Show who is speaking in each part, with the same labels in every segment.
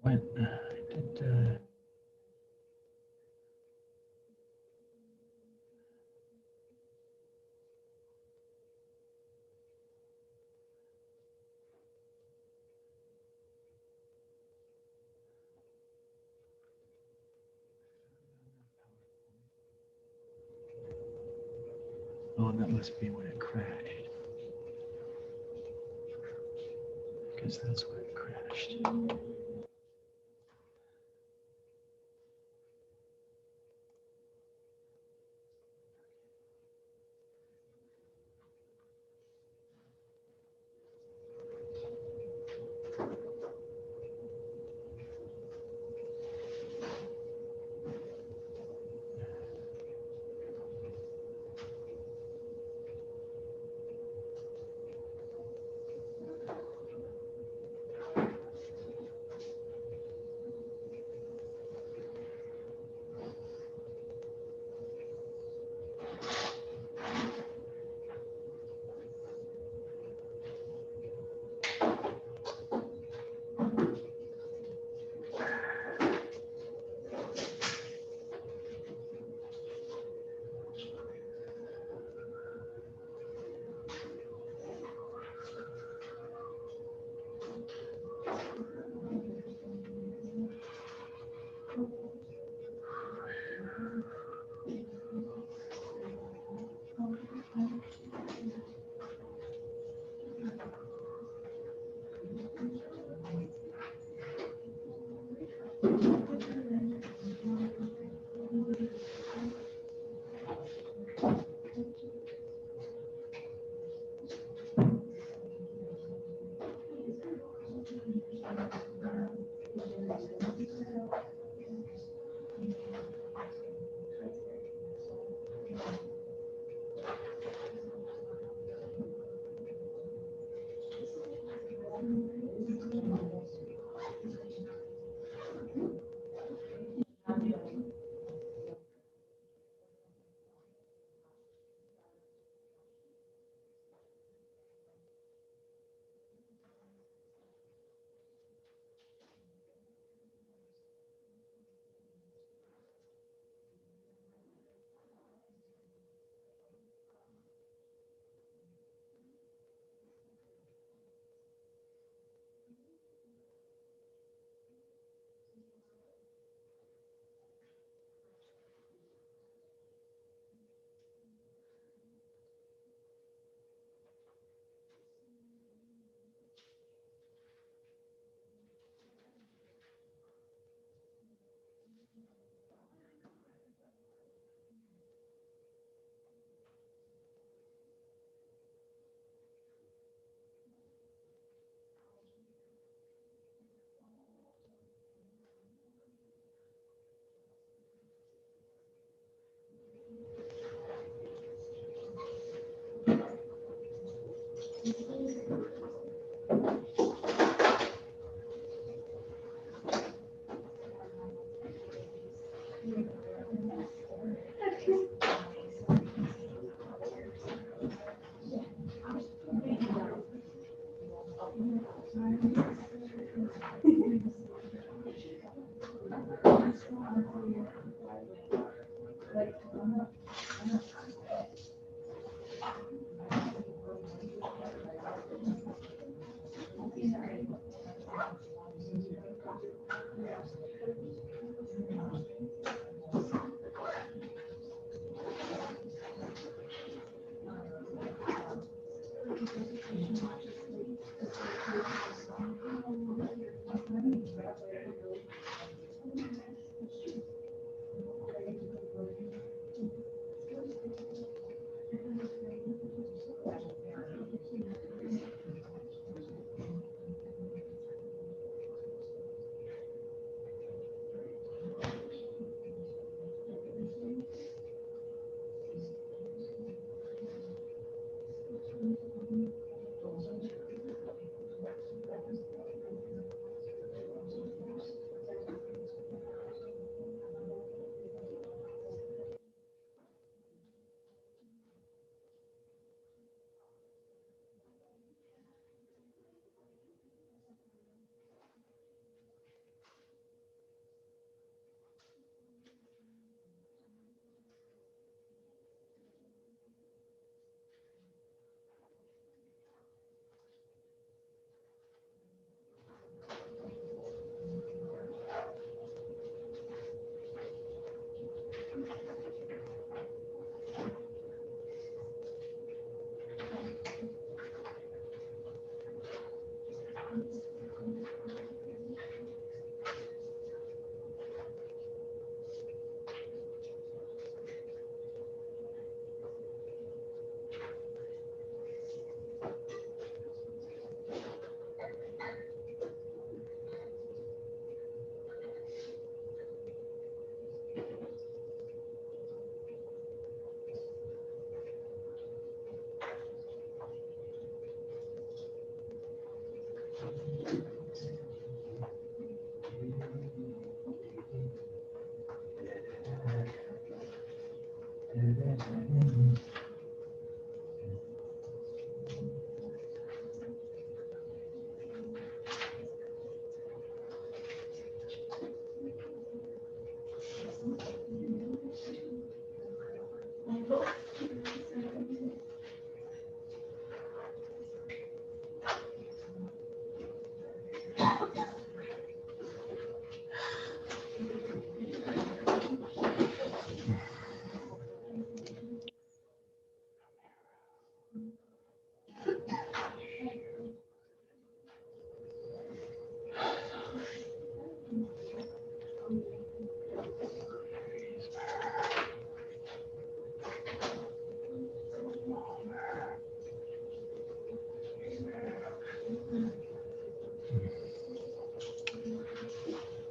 Speaker 1: Went. I did. Oh, that must be when it crashed. Because that's where it crashed.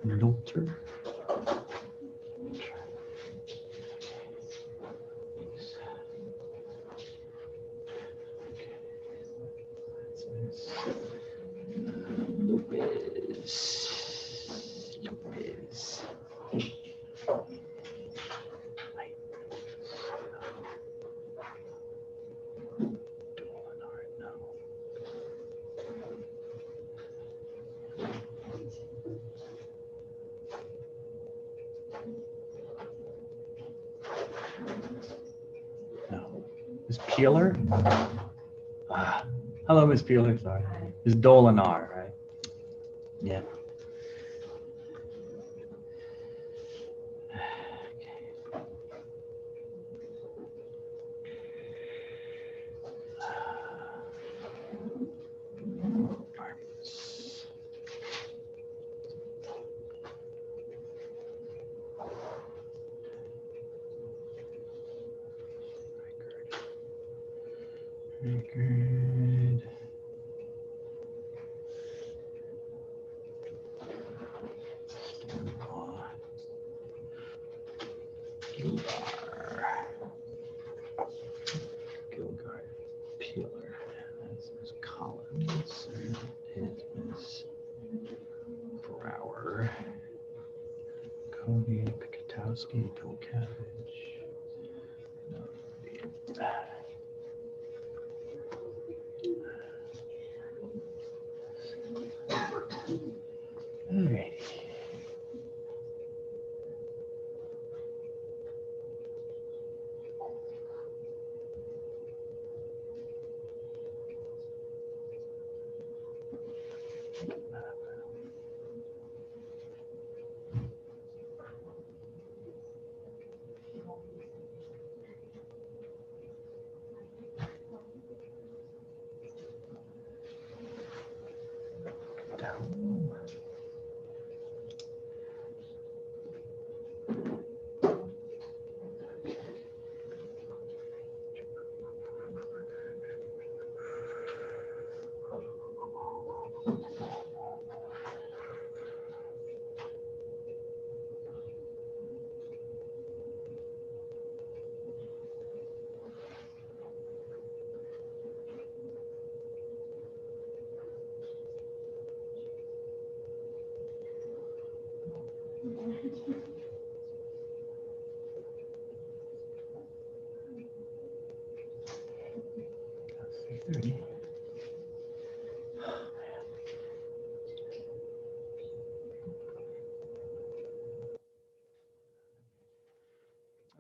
Speaker 1: Luther. Lopez. No. Miss Peeler? Ah, hello, Miss Peeler. Sorry. It's Dolinar, right? Yeah. Good. Gilgar. Peeler. That's Miss Collins. Is Miss Brower. Cody Pikatowski. Bill Cabbage. Alrighty. 30.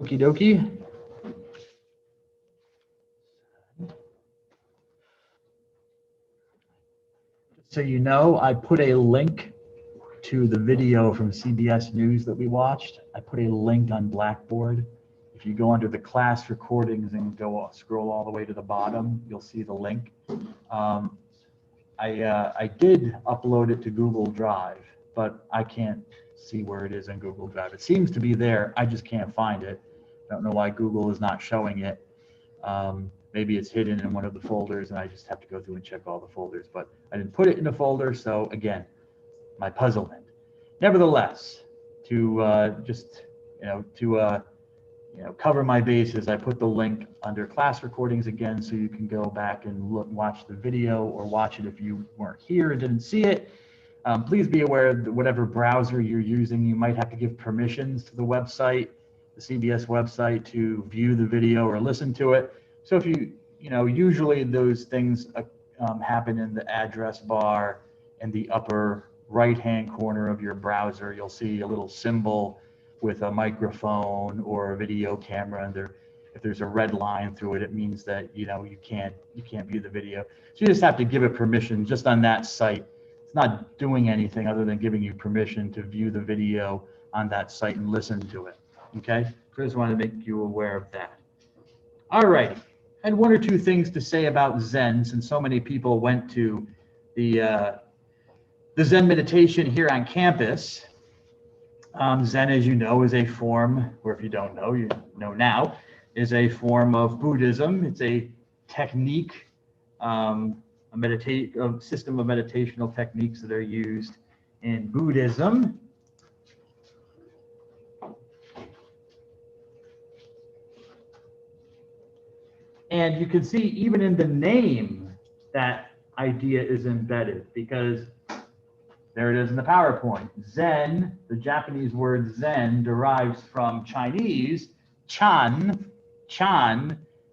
Speaker 1: Okie dokie. So you know, I put a link to the video from CBS News that we watched. I put a link on Blackboard. If you go under the class recordings and scroll all the way to the bottom, you'll see the link. I did upload it to Google Drive, but I can't see where it is in Google Drive. It seems to be there. I just can't find it. I don't know why Google is not showing it. Maybe it's hidden in one of the folders and I just have to go through and check all the folders, but I didn't put it in a folder. So again, my puzzlement. Nevertheless, to cover my bases, I put the link under class recordings again, so you can go back and watch the video or watch it if you weren't here and didn't see it. Please be aware that whatever browser you're using, you might have to give permissions to the website, the CBS website, to view the video or listen to it. So if usually those things happen in the address bar in the upper right-hand corner of your browser. You'll see a little symbol with a microphone or a video camera, and if there's a red line through it, it means that you can't view the video. So you just have to give it permission just on that site. It's not doing anything other than giving you permission to view the video on that site and listen to it. Okay, so I just wanted to make you aware of that. All right, I had one or two things to say about Zen, since so many people went to the Zen meditation here on campus. Zen, as you know, is a form, or if you don't know, you know now, is a form of Buddhism. It's a technique, a system of meditational techniques that are used in Buddhism. And you can see even in the name that idea is embedded, because there it is in the PowerPoint. Zen, the Japanese word Zen, derives from Chinese chan,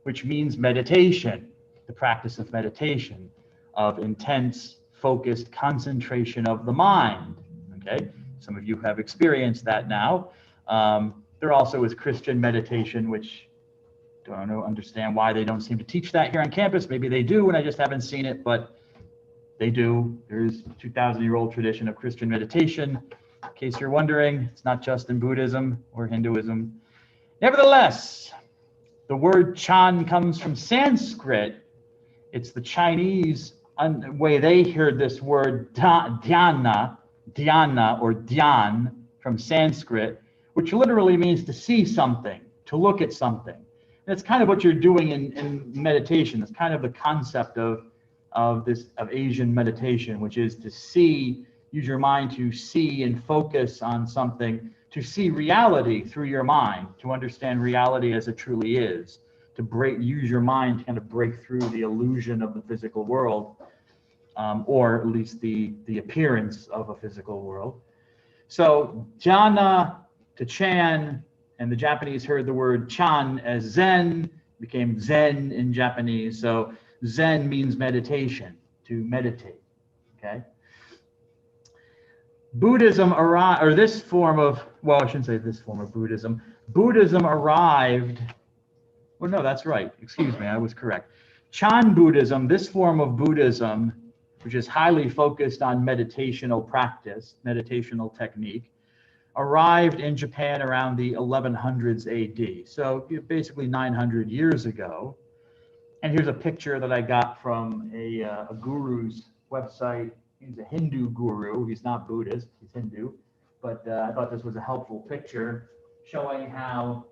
Speaker 1: which means meditation, the practice of meditation, of intense, focused concentration of the mind. Okay, some of you have experienced that now. There also is Christian meditation, which I don't understand why they don't seem to teach that here on campus. Maybe they do, and I just haven't seen it, but they do. There's a 2,000-year-old tradition of Christian meditation. In case you're wondering, it's not just in Buddhism or Hinduism. Nevertheless, the word chan comes from Sanskrit. It's the Chinese way they heard this word dhyana or dhyan from Sanskrit, which literally means to see something, to look at something. And it's kind of what you're doing in meditation. It's kind of the concept of Asian meditation, which is to see, use your mind to see and focus on something, to see reality through your mind, to understand reality as it truly is, to use your mind to kind of break through the illusion of the physical world, or at least the appearance of a physical world. So jhana to chan, and the Japanese heard the word chan as Zen, became Zen in Japanese. So Zen means meditation, to meditate, okay? Buddhism arrived, or this form of, well, I shouldn't say this form of Buddhism. Buddhism arrived, well, no, that's right. Excuse me, I was correct. Chan Buddhism, this form of Buddhism, which is highly focused on meditational practice, meditational technique, arrived in Japan around the 1100s AD. So basically 900 years ago. And here's a picture that I got from a guru's website. He's a Hindu guru. He's not Buddhist, he's Hindu. But I thought this was a helpful picture showing how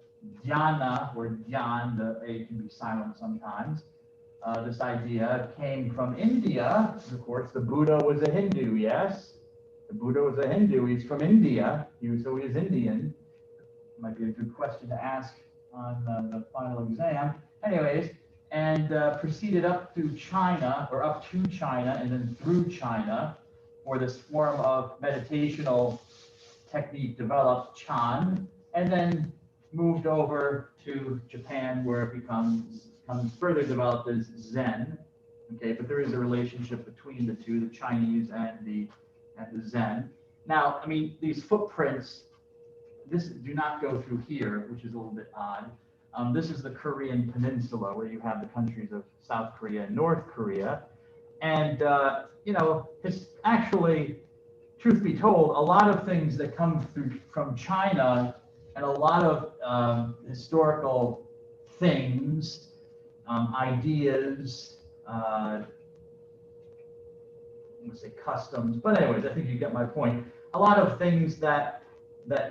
Speaker 1: dhyana, or dhyan, the A can be silent sometimes. This idea came from India. Of course, the Buddha was a Hindu, yes? The Buddha was a Hindu. He's from India, so he is Indian. Might be a good question to ask on the final exam. Anyways, and proceeded up through China, or up to China, and then through China, where this form of meditational technique developed, Chan, and then moved over to Japan, where it becomes further developed as Zen. Okay, but there is a relationship between the two, the Chinese and the Zen. Now, I mean, these footprints, this do not go through here, which is a little bit odd. This is the Korean Peninsula, where you have the countries of South Korea and North Korea. And, you know, it's actually, truth be told, a lot of things that come through from China and a lot of historical things, ideas, I'm gonna say customs, but anyways, I think you get my point. A lot of things that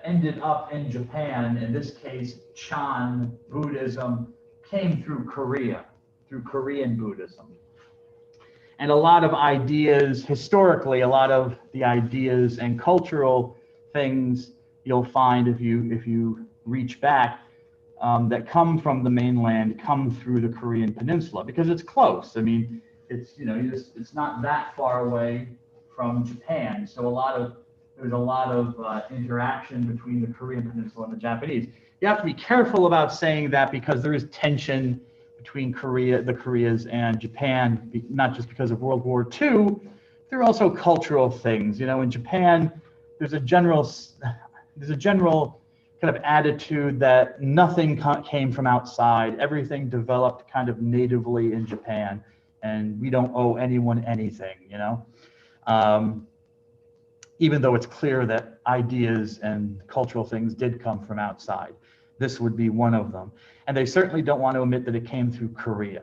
Speaker 1: ended up in Japan, in this case, Chan Buddhism, came through Korea, through Korean Buddhism. And a lot of ideas, historically, a lot of the ideas and cultural things you'll find if you reach back that come from the mainland come through the Korean Peninsula because it's close. I mean, it's, you know, it's not that far away from Japan. So there's a lot of interaction between the Korean Peninsula and the Japanese. You have to be careful about saying that because there is tension between the Koreas and Japan, not just because of World War II. There are also cultural things. You know, in Japan, there's a general kind of attitude that nothing came from outside. Everything developed kind of natively in Japan, and we don't owe anyone anything, you know? Even though it's clear that ideas and cultural things did come from outside. This would be one of them. And they certainly don't want to admit that it came through Korea.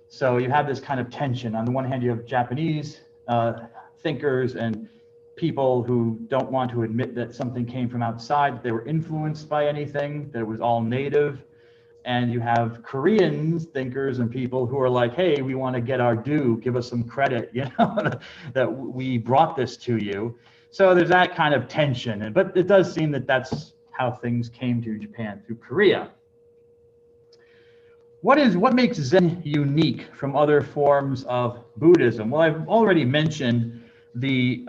Speaker 1: So you have this kind of tension. On the one hand, you have Japanese thinkers and people who don't want to admit that something came from outside, that they were influenced by anything, that it was all native. And you have Korean thinkers and people who are like, hey, we want to get our due, give us some credit, you know, that we brought this to you. So there's that kind of tension. But it does seem that that's how things came to Japan, through Korea. What makes Zen unique from other forms of Buddhism? Well, I've already mentioned the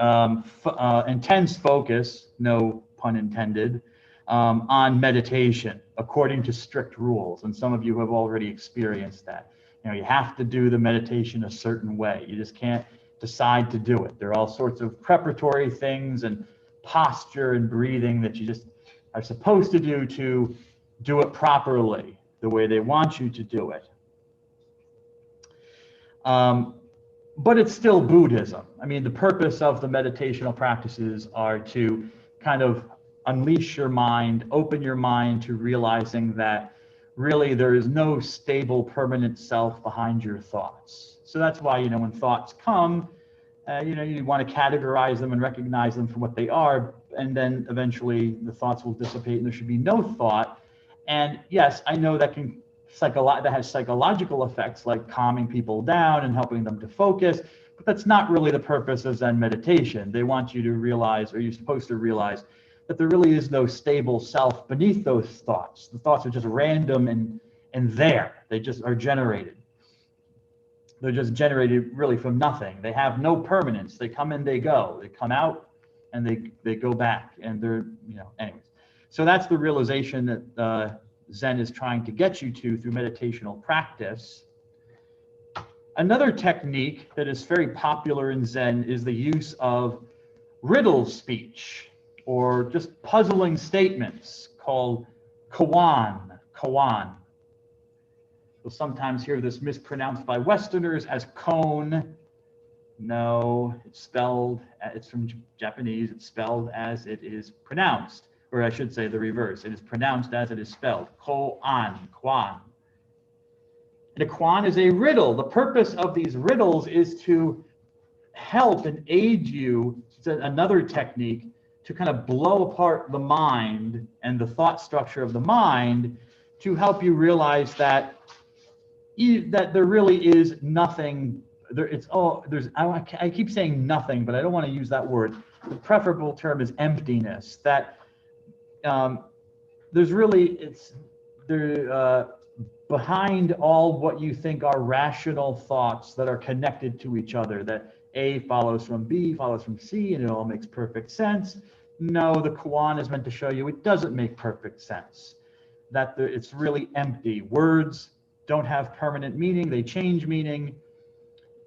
Speaker 1: intense focus, no pun intended, on meditation according to strict rules. And some of you have already experienced that. You know, you have to do the meditation a certain way. You just can't decide to do it. There are all sorts of preparatory things and posture and breathing that you just are supposed to do it properly, the way they want you to do it. But it's still Buddhism. I mean, the purpose of the meditational practices are to kind of unleash your mind, open your mind to realizing that really there is no stable, permanent self behind your thoughts. So that's why, you know, when thoughts come, you know, you want to categorize them and recognize them for what they are, and then eventually the thoughts will dissipate and there should be no thought. And yes, I know that has psychological effects like calming people down and helping them to focus, but that's not really the purpose of Zen meditation. They want you to realize, or you're supposed to realize, that there really is no stable self beneath those thoughts. The thoughts are just random and there. They just are generated. They're just generated really from nothing. They have no permanence. They come and they go. They come out and they go back, and they're, you know, anyways. So that's the realization that Zen is trying to get you to through meditational practice. Another technique that is very popular in Zen is the use of riddle speech, or just puzzling statements, called koan. You'll sometimes hear this mispronounced by Westerners as cone. No, it's from Japanese, it's spelled as it is pronounced, or I should say the reverse. It is pronounced as it is spelled, koan. And a koan is a riddle. The purpose of these riddles is to help and aid you. It's another technique to kind of blow apart the mind and the thought structure of the mind to help you realize that there really is nothing. I keep saying nothing, but I don't want to use that word. The preferable term is emptiness. That there's really, behind all what you think are rational thoughts that are connected to each other, that A follows from B, follows from C, and it all makes perfect sense. No, the koan is meant to show you it doesn't make perfect sense, that it's really empty. Words don't have permanent meaning, they change meaning.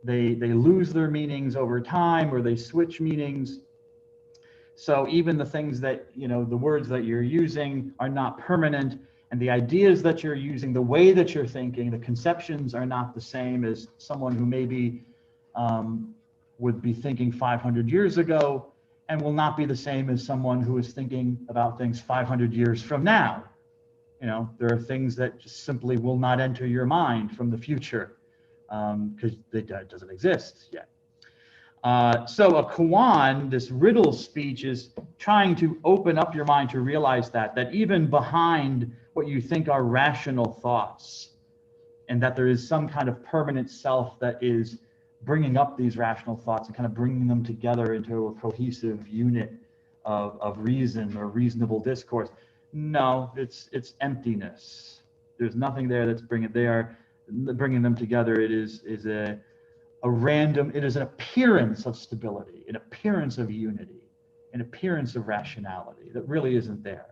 Speaker 1: they lose their meanings over time, or they switch meanings. So even the things that, the words that you're using are not permanent, and the ideas that you're using, the way that you're thinking, the conceptions are not the same as someone who maybe would be thinking 500 years ago, and will not be the same as someone who is thinking about things 500 years from now. There are things that just simply will not enter your mind from the future because it doesn't exist yet. So a koan, this riddle speech, is trying to open up your mind to realize that even behind what you think are rational thoughts, and that there is some kind of permanent self that is bringing up these rational thoughts and kind of bringing them together into a cohesive unit of reason or reasonable discourse. No, it's emptiness. There's nothing there that's bringing them together. It is an appearance of stability, an appearance of unity, an appearance of rationality that really isn't there.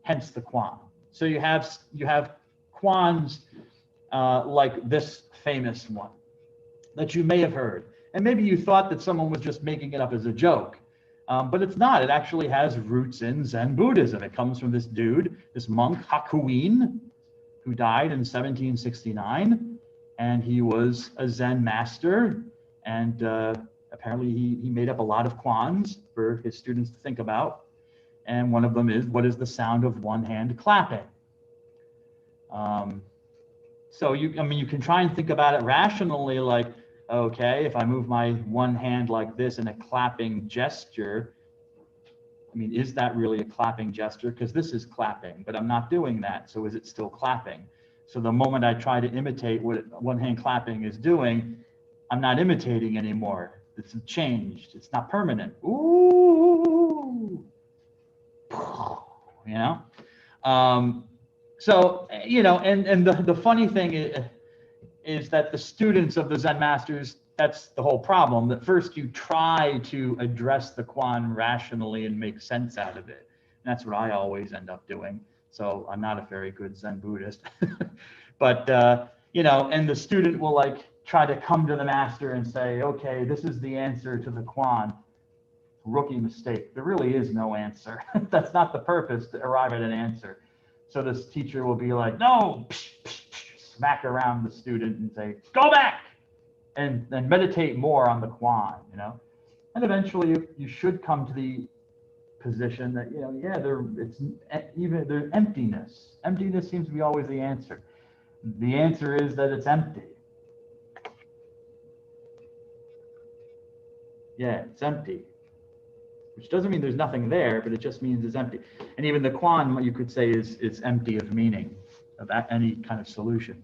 Speaker 1: Hence the koan. So you have koans like this famous one that you may have heard, and maybe you thought that someone was just making it up as a joke. But it's not. It actually has roots in Zen Buddhism. It comes from this dude, this monk, Hakuin, who died in 1769. And he was a Zen master. And apparently he made up a lot of koans for his students to think about. And one of them is, what is the sound of one hand clapping? So you can try and think about it rationally, like, okay, if I move my one hand like this in a clapping gesture, is that really a clapping gesture? Because this is clapping, but I'm not doing that. So is it still clapping? So the moment I try to imitate what one hand clapping is doing, I'm not imitating anymore. It's changed. It's not permanent. Ooh. So, and the funny thing is that the students of the Zen masters, that's the whole problem, that first you try to address the koan rationally and make sense out of it. And that's what I always end up doing. So I'm not a very good Zen Buddhist. But, and the student will try to come to the master and say, okay, this is the answer to the koan. Rookie mistake. There really is no answer. That's not the purpose, to arrive at an answer. So this teacher will be like, no, smack around the student and say, go back and meditate more on the koan, And eventually you should come to the position that, there's emptiness. Emptiness seems to be always the answer. The answer is that it's empty. Yeah, it's empty. Which doesn't mean there's nothing there, but it just means it's empty. And even the koan, you could say, is empty of meaning, of any kind of solution.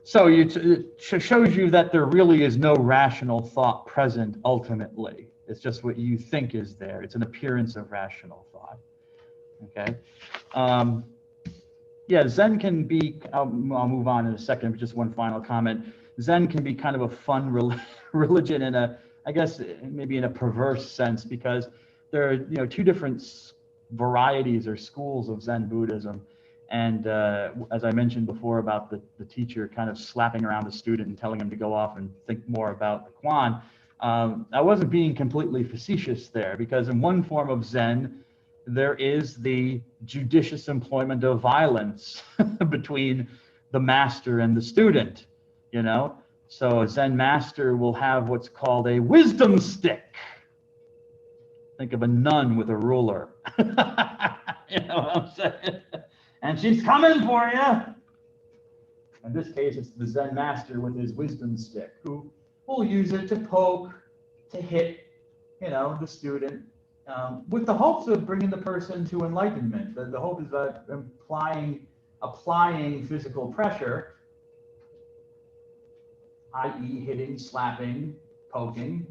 Speaker 1: So it shows you that there really is no rational thought present ultimately. It's just what you think is there. It's an appearance of rational thought. Okay. Zen can be, I'll move on in a second, but just one final comment. Zen can be kind of a fun religion in I guess maybe in a perverse sense, because there are two different varieties or schools of Zen Buddhism. And as I mentioned before about the teacher kind of slapping around the student and telling him to go off and think more about the koan, I wasn't being completely facetious there, because in one form of Zen, there is the judicious employment of violence between the master and the student, So a Zen master will have what's called a wisdom stick. Think of a nun with a ruler. You know what I'm saying? And she's coming for you. In this case, it's the Zen master with his wisdom stick, who will use it to poke, to hit, the student, with the hopes of bringing the person to enlightenment. The hope is that applying physical pressure, i.e. hitting, slapping, poking,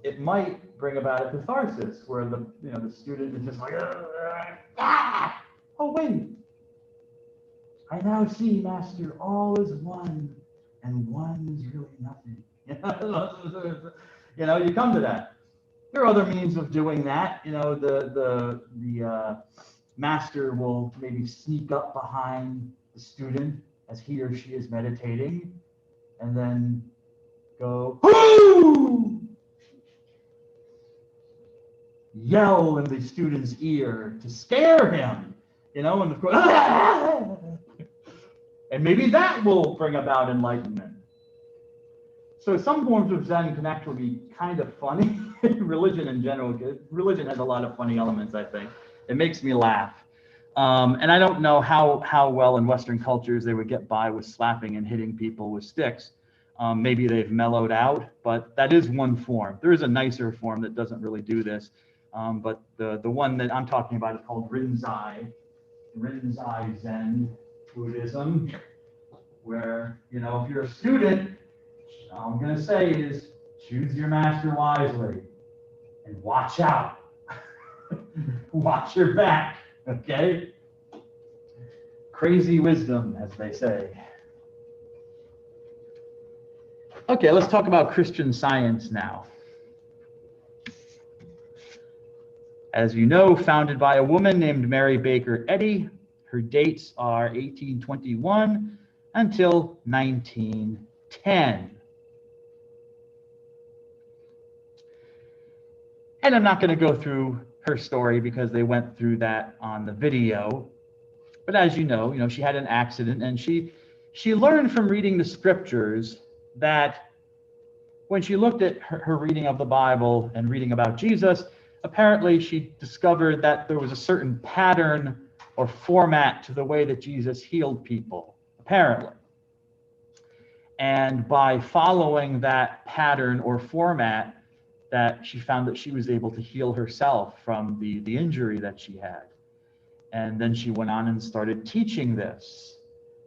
Speaker 1: it might bring about a catharsis where the student is just like, ah! Oh wait, I now see, master, all is one, and one is really nothing. You come to that. There are other means of doing that. The master will maybe sneak up behind the student as he or she is meditating, and then go, "Whoo!" Yell in the student's ear to scare him, and of course, "Ah!" And maybe that will bring about enlightenment. So some forms of Zen can actually be kind of funny. Religion in general, religion has a lot of funny elements, I think. It makes me laugh. And I don't know how well in Western cultures they would get by with slapping and hitting people with sticks. Maybe they've mellowed out, but that is one form. There is a nicer form that doesn't really do this. But the one that I'm talking about is called Rinzai Zen Buddhism, where, if you're a student, all I'm going to say is choose your master wisely and watch out. Watch your back, okay? Crazy wisdom, as they say. Okay, let's talk about Christian Science now. As you know, founded by a woman named Mary Baker Eddy. Her dates are 1821 until 1910. And I'm not going to go through her story because they went through that on the video. But as you know, she had an accident, and she learned from reading the scriptures that when she looked at her reading of the Bible and reading about Jesus, apparently she discovered that there was a certain pattern or format to the way that Jesus healed people, apparently. And by following that pattern or format, that she found that she was able to heal herself from the injury that she had. And then she went on and started teaching this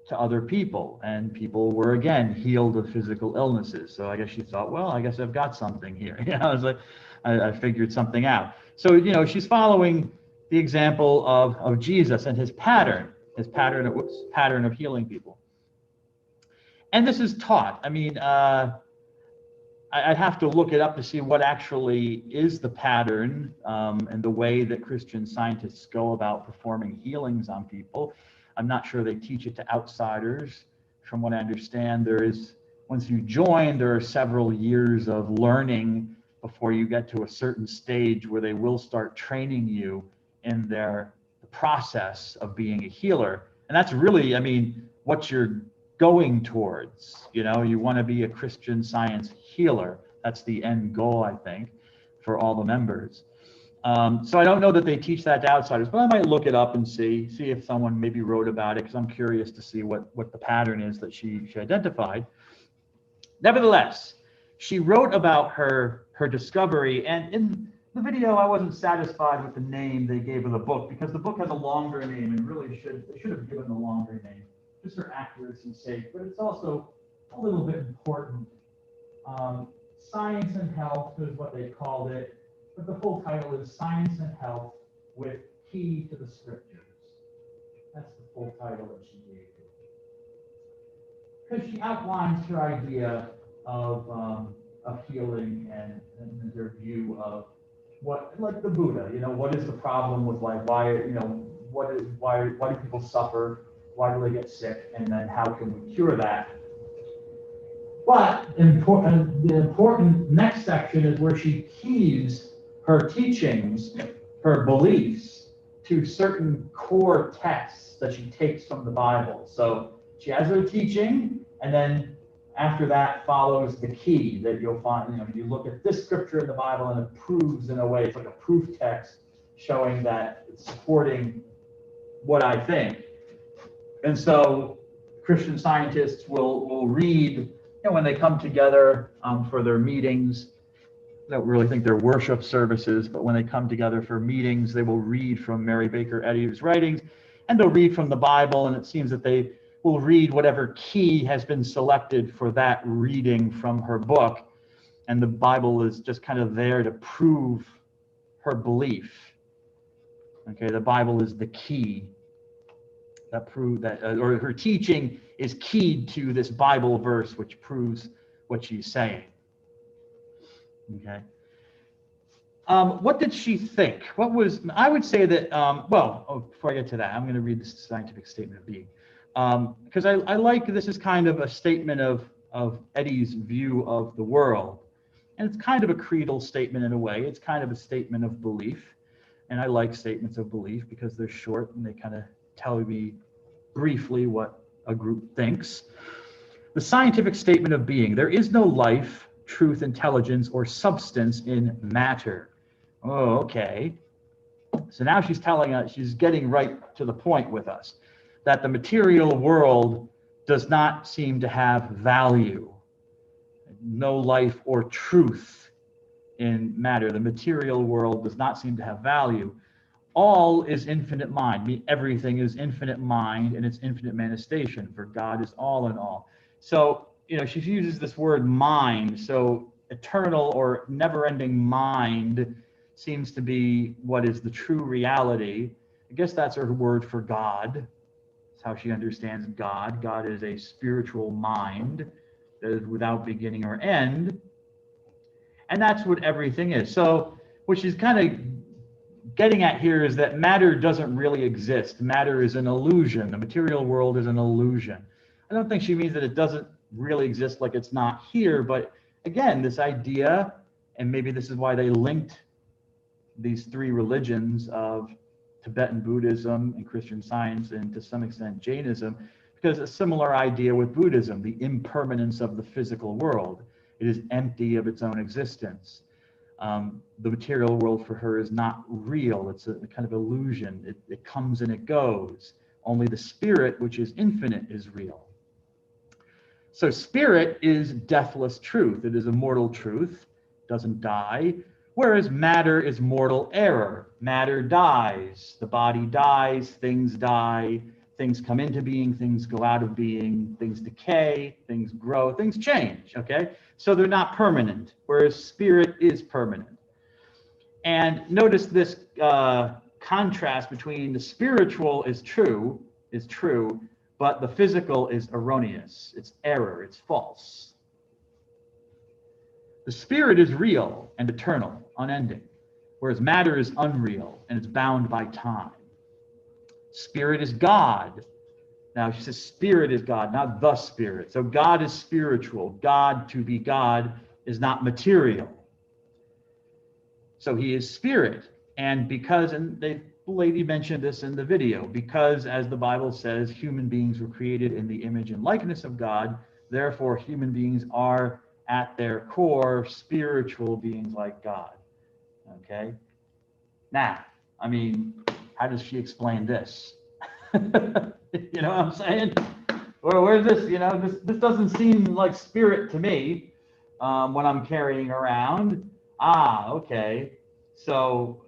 Speaker 1: to other people, and people were again healed of physical illnesses. So I guess she thought, well, I guess I've got something here. I was like, I figured something out. So she's following the example of Jesus and his pattern of healing people. And this is taught. I mean, I'd have to look it up to see what actually is the pattern and the way that Christian Scientists go about performing healings on people. I'm not sure they teach it to outsiders. From what I understand, once you join, there are several years of learning before you get to a certain stage where they will start training you in the process of being a healer. And that's really, what you're going towards. You want to be a Christian Science healer. That's the end goal, I think, for all the members. So I don't know that they teach that to outsiders, but I might look it up and see if someone maybe wrote about it, because I'm curious to see what the pattern is that she identified. Nevertheless, she wrote about her discovery, and in the video I wasn't satisfied with the name they gave of the book, because the book has a longer name, and really they should have given a longer name, just for accuracy's sake, but it's also a little bit important. Science and Health is what they called it, but the full title is Science and Health with Key to the Scriptures. That's the full title that she gave it. Because she outlines her idea of healing and their view of what, like the Buddha, what is the problem with life? Why do people suffer? Why do they get sick? And then how can we cure that? But the important next section is where she keys her teachings, her beliefs, to certain core texts that she takes from the Bible. So she has her teaching, and then after that follows the key that you'll find. You look at this scripture in the Bible, and it proves, in a way, it's like a proof text showing that it's supporting what I think. And so Christian Scientists will read, when they come together for their meetings. I don't really think they're worship services, but when they come together for meetings, they will read from Mary Baker Eddy's writings, and they'll read from the Bible, and it seems that they will read whatever key has been selected for that reading from her book, and the Bible is just kind of there to prove her belief. Okay, the Bible is the key that prove that, or her teaching is keyed to this Bible verse, which proves what she's saying. Okay. What did she think? I would say that, before I get to that, I'm going to read this scientific statement of being. Because I like, this is kind of a statement of of Eddie's view of the world. And it's kind of a creedal statement in a way. It's kind of a statement of belief. And I like statements of belief because they're short and they kind of tell me briefly what a group thinks. The scientific statement of being: there is no life, truth, intelligence, or substance in matter. Oh, okay. So now she's telling us, she's getting right to the point with us, that the material world does not seem to have value. No life or truth in matter. The material world does not seem to have value. All is infinite mind. I mean, everything is infinite mind and its infinite manifestation, for God is all in all. So, she uses this word mind. So eternal or never-ending mind seems to be what is the true reality. I guess that's her word for God. That's how she understands God. God is a spiritual mind that is without beginning or end. And that's what everything is. So what she's kind of getting at here is that matter doesn't really exist. Matter is an illusion. The material world is an illusion. I don't think she means that it doesn't really exist, like it's not here. But again, this idea, and maybe this is why they linked these three religions of Tibetan Buddhism and Christian Science, and to some extent Jainism, because a similar idea with Buddhism, the impermanence of the physical world. It is empty of its own existence. The material world for her is not real. It's a kind of illusion. It comes and it goes. Only the spirit, which is infinite, is real. So spirit is deathless truth. It is immortal truth, doesn't die, whereas matter is mortal error. Matter dies. The body dies, things die, things come into being, things go out of being, things decay, things grow, things change, okay? So they're not permanent, whereas spirit is permanent. And notice this contrast between the spiritual is true, but the physical is erroneous. It's error, it's false. The spirit is real and eternal, unending, whereas matter is unreal and it's bound by time. Spirit is God. Now she says spirit is God, not the spirit. So God is spiritual. God, to be God, is not material. So he is spirit. And because, and the lady mentioned this in the video, because as the Bible says, human beings were created in the image and likeness of God, therefore human beings are at their core spiritual beings like God. Okay? Now, I mean, how does she explain this? You know what I'm saying? Where's this? This doesn't seem like spirit to me when I'm carrying around. Okay. So,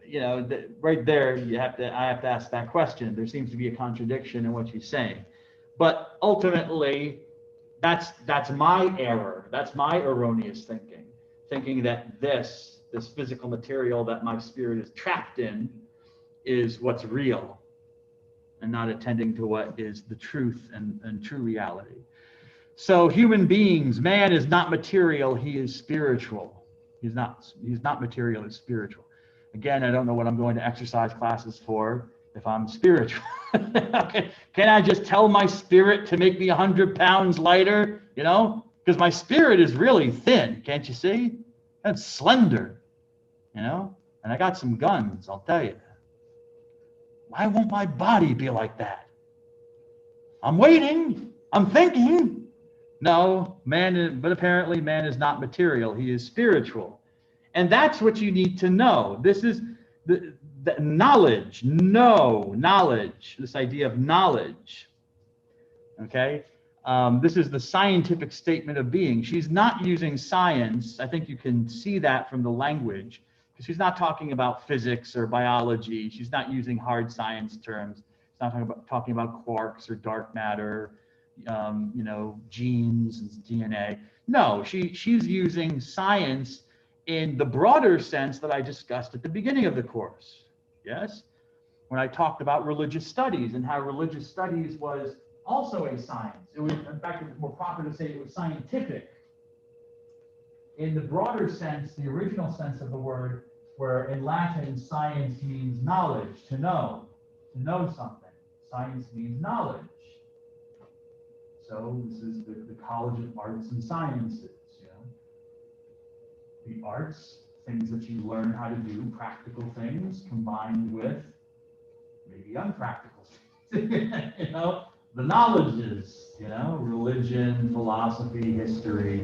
Speaker 1: right there, I have to ask that question. There seems to be a contradiction in what she's saying. But ultimately, that's my error. That's my erroneous thinking that this physical material that my spirit is trapped in is what's real, and not attending to what is the truth and true reality. So human beings, man is not material, he is spiritual. He's not material, he's spiritual. Again, I don't know what I'm going to exercise classes for if I'm spiritual. Okay. Can I just tell my spirit to make me 100 pounds lighter? Because my spirit is really thin, can't you see? That's slender, and I got some guns, I'll tell you. Why won't my body be like that? I'm waiting. I'm thinking. No, but apparently man is not material. He is spiritual. And that's what you need to know. This is the knowledge. Knowledge. This idea of knowledge. Okay? This is the scientific statement of being. She's not using science. I think you can see that from the language. She's not talking about physics or biology. She's not using hard science terms. She's not talking about quarks or dark matter, genes and DNA. No, she's using science in the broader sense that I discussed at the beginning of the course. Yes? When I talked about religious studies and how religious studies was also a science. It was, in fact, it's more proper to say it was scientific. In the broader sense, the original sense of the word, where in Latin, science means knowledge, to know something. Science means knowledge. So this is the College of Arts and Sciences, The arts, things that you learn how to do, practical things combined with maybe unpractical things, the knowledges, religion, philosophy, history,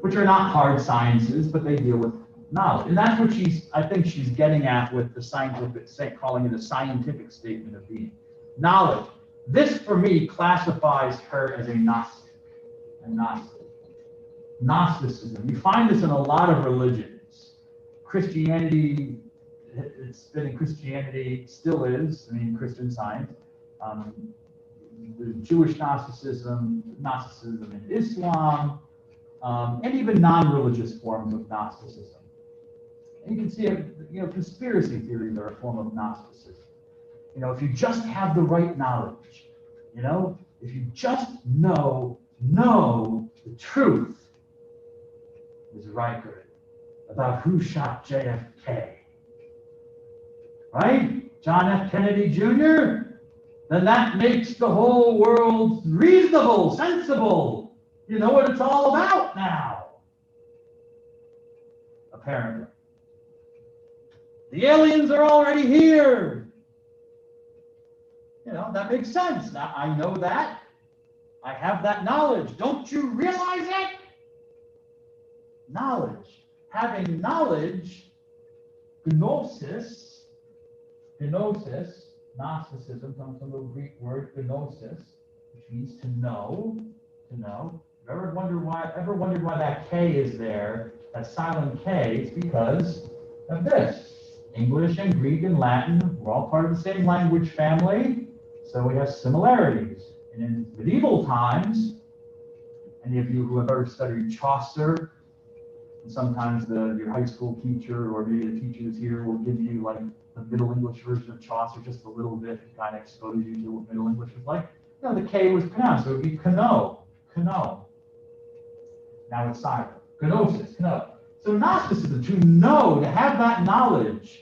Speaker 1: which are not hard sciences, but they deal with knowledge. And that's what I think she's getting at with the scientific, calling it a scientific statement of being. Knowledge. This, for me, classifies her as a Gnostic. Gnosticism. You find this in a lot of religions. Christianity, it's been in Christianity, still is, Christian Science. The Jewish Gnosticism in Islam, and even non-religious forms of Gnosticism. And you can see, conspiracy theories are a form of Gnosticism. If you just have the right knowledge, if you just know the truth, is Riker about who shot JFK, right? John F. Kennedy Jr., then that makes the whole world reasonable, sensible. You know what it's all about now, apparently. The aliens are already here. That makes sense. Now, I know that. I have that knowledge. Don't you realize it? Knowledge. Having knowledge, gnosis, Gnosticism comes from the Greek word gnosis, which means to know. Ever wondered why that K is there, that silent K? It's because of this. English and Greek and Latin, we're all part of the same language family, so we have similarities. And in medieval times, any of you who have ever studied Chaucer, and sometimes your high school teacher or maybe the teachers here will give you like the Middle English version of Chaucer just a little bit to kind of expose you to what Middle English was like. The K was pronounced, so it would be Kano. Now it's silent. Gnosis, Kano. So Gnosticism, to have that knowledge,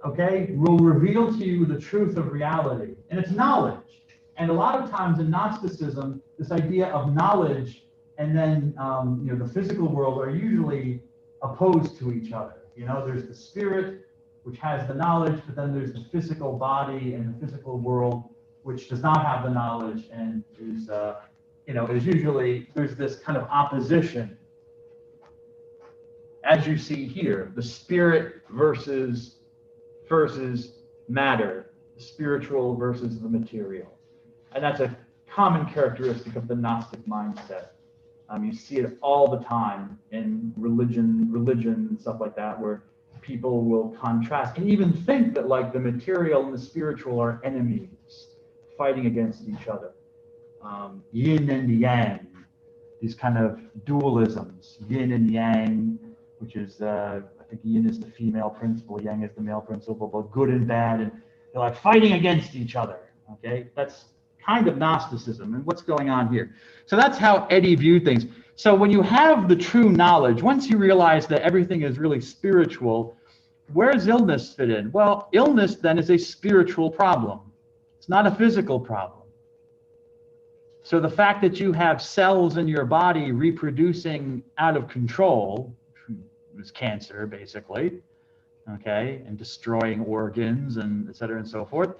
Speaker 1: will reveal to you the truth of reality. And it's knowledge. And a lot of times in Gnosticism, this idea of knowledge and then the physical world are usually opposed to each other. There's the spirit, which has the knowledge, but then there's the physical body and the physical world, which does not have the knowledge and is usually, there's this kind of opposition. As you see here, the spirit versus matter, the spiritual versus the material. And that's a common characteristic of the Gnostic mindset. You see it all the time in religion and stuff like that, where people will contrast and even think that like the material and the spiritual are enemies fighting against each other. Yin and yang, these kind of dualisms, yin and yang, which is, I think yin is the female principle, yang is the male principle, but good and bad, and they're like fighting against each other, That's kind of Gnosticism, and what's going on here. So that's how Eddie viewed things. So when you have the true knowledge, once you realize that everything is really spiritual, where does illness fit in? Well, illness then is a spiritual problem. It's not a physical problem. So the fact that you have cells in your body reproducing out of control, is cancer basically, and destroying organs and et cetera and so forth,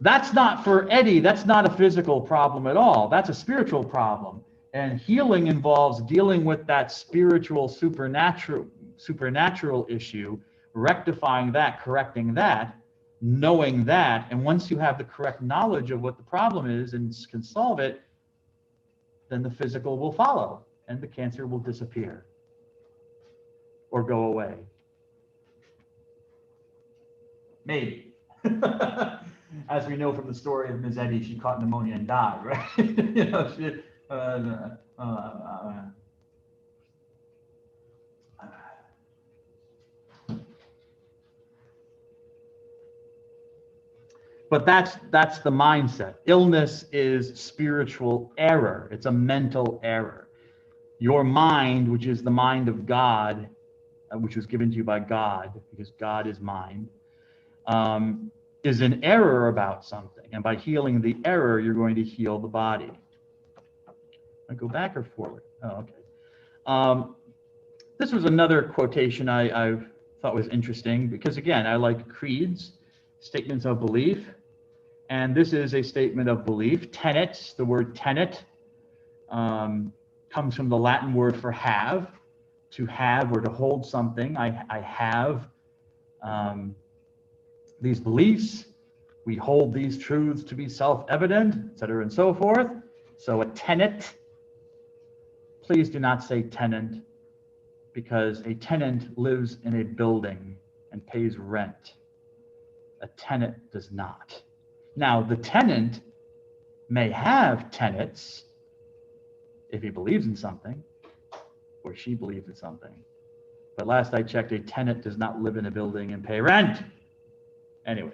Speaker 1: that's not, for Eddie, that's not a physical problem at all. That's a spiritual problem. And healing involves dealing with that spiritual, supernatural issue, rectifying that, correcting that, knowing that. And once you have the correct knowledge of what the problem is and can solve it, then the physical will follow and the cancer will disappear or go away. Maybe. As we know from the story of Ms. Eddie, she caught pneumonia and died, right? But that's the mindset. Illness is spiritual error. It's a mental error. Your mind, which is the mind of God, which was given to you by God, because God is mind, is an error about something. And by healing the error, you're going to heal the body. I go back or forward? Oh, okay. This was another quotation I thought was interesting because, again, I like creeds, statements of belief. And this is a statement of belief. Tenets, the word tenet, comes from the Latin word for have, to have or to hold something. I have these beliefs. We hold these truths to be self-evident, etc., and so forth. So a tenet, please do not say tenant, because a tenant lives in a building and pays rent. A tenant does not. Now, the tenant may have tenets if he believes in something or she believes in something. But last I checked, a tenant does not live in a building and pay rent. Anyways,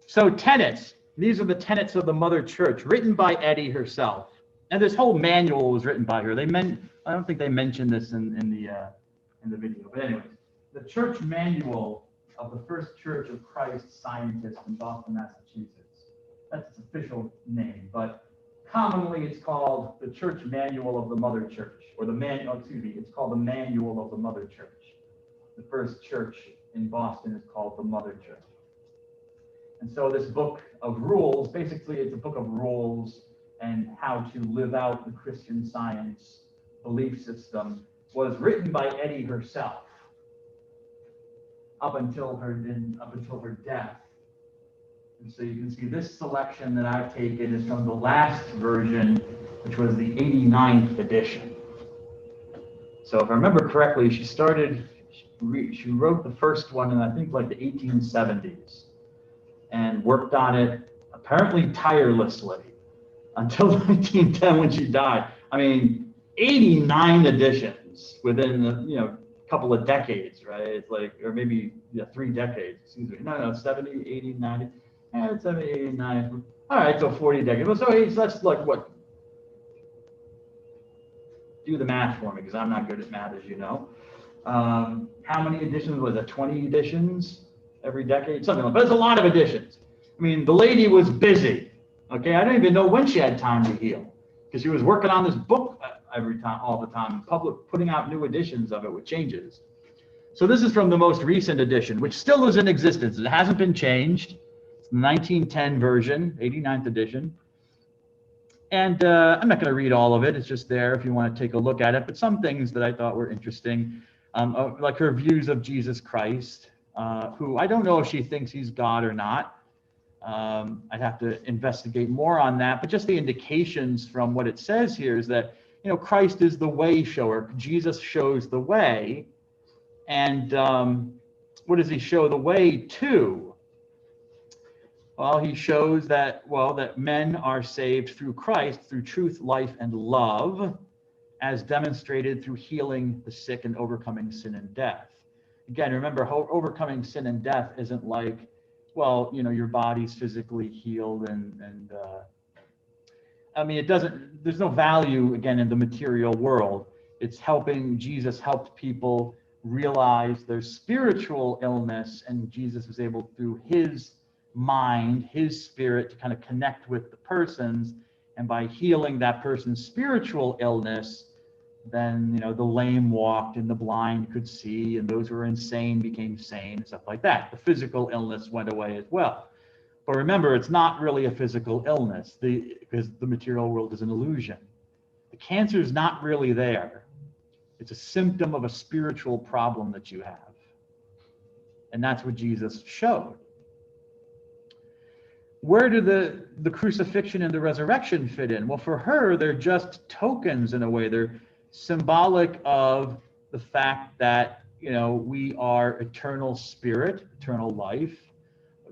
Speaker 1: so tenets, these are the tenets of the Mother Church, written by Eddy herself. And this whole manual was written by her. I don't think they mentioned this in the video. But anyways, the church manual of the First Church of Christ Scientists in Boston, Massachusetts. That's its official name, but commonly it's called the Church Manual of the Mother Church, or it's called the Manual of the Mother Church. The First Church in Boston is called the Mother Church. And so this book of rules, basically it's a book of rules and how to live out the Christian Science belief system, was written by Eddy herself up until her death. And so you can see this selection that I've taken is from the last version, which was the 89th edition. So if I remember correctly, she wrote the first one in, I think, like the 1870s and worked on it apparently tirelessly until 1910 when she died. I mean, 89 editions within a couple of decades, right? It's like, or maybe 3 decades, excuse me. No, 70, 80, 90. Yeah, 70, 80, 90. All right, so 40 decades. Well, so that's like what? Do the math for me, because I'm not good at math, as you know. How many editions was it? 20 editions every decade? Something like that. But it's a lot of editions. I mean, the lady was busy. Okay, I don't even know when she had time to heal, because she was working on this book every time, all the time, putting out new editions of it with changes. So this is from the most recent edition, which still is in existence. It hasn't been changed. It's the 1910 version, 89th edition. And I'm not going to read all of it. It's just there if you want to take a look at it. But some things that I thought were interesting, like her views of Jesus Christ, who I don't know if she thinks he's God or not. I'd have to investigate more on that. But just the indications from what it says here is that, Christ is the way shower. Jesus shows the way. And what does he show the way to? Well, he shows that men are saved through Christ, through truth, life, and love, as demonstrated through healing the sick and overcoming sin and death. Again, remember, overcoming sin and death isn't like, your body's physically healed and I mean, there's no value, again, in the material world. It's Jesus helped people realize their spiritual illness, and Jesus was able, through his mind, his spirit, to kind of connect with the persons, and by healing that person's spiritual illness, then the lame walked and the blind could see, and those who were insane became sane, and stuff like that. The physical illness went away as well. But remember, it's not really a physical illness, because the material world is an illusion. The cancer is not really there. It's a symptom of a spiritual problem that you have. And that's what Jesus showed. Where do the crucifixion and the resurrection fit in? Well, for her, they're just tokens in a way. They're symbolic of the fact that, we are eternal spirit, eternal life,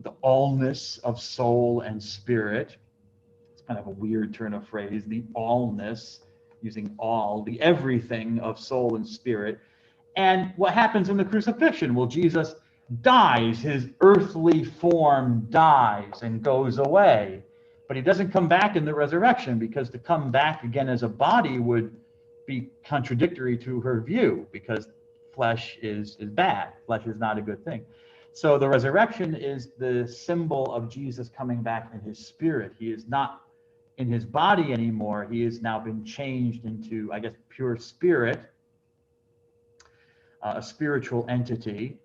Speaker 1: the allness of soul and spirit. It's kind of a weird turn of phrase, the allness, using all, the everything of soul and spirit. And what happens in the crucifixion? Well, Jesus dies, his earthly form dies and goes away. But he doesn't come back in the resurrection, because to come back again as a body would be contradictory to her view, because flesh is bad. Flesh is not a good thing. So the resurrection is the symbol of Jesus coming back in his spirit. He is not in his body anymore. He has now been changed into, I guess, pure spirit, a spiritual entity.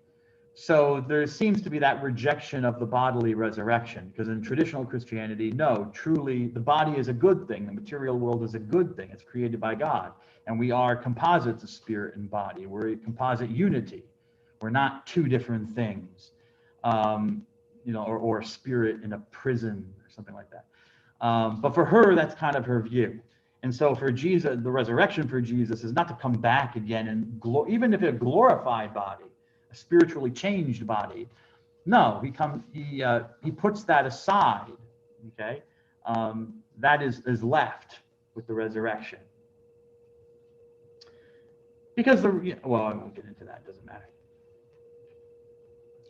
Speaker 1: So there seems to be that rejection of the bodily resurrection, because in traditional Christianity, no, truly the body is a good thing. The material world is a good thing. It's created by God. And we are composites of spirit and body. We're a composite unity. We're not two different things, or spirit in a prison or something like that. But for her, that's kind of her view. And so for Jesus, the resurrection for Jesus is not to come back again and even if a glorified body, a spiritually changed body. No, he puts that aside. Okay, that is left with the resurrection. Because I won't get into that. It doesn't matter.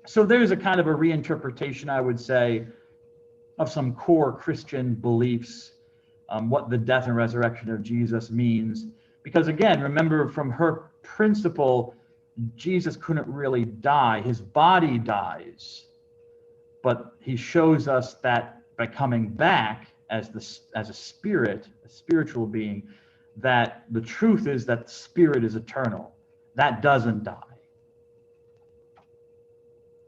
Speaker 1: So there's a kind of a reinterpretation, I would say, of some core Christian beliefs, what the death and resurrection of Jesus means. Because again, remember, from her principle, Jesus couldn't really die. His body dies, but he shows us that by coming back as a spirit, a spiritual being, that the truth is that the spirit is eternal. That doesn't die.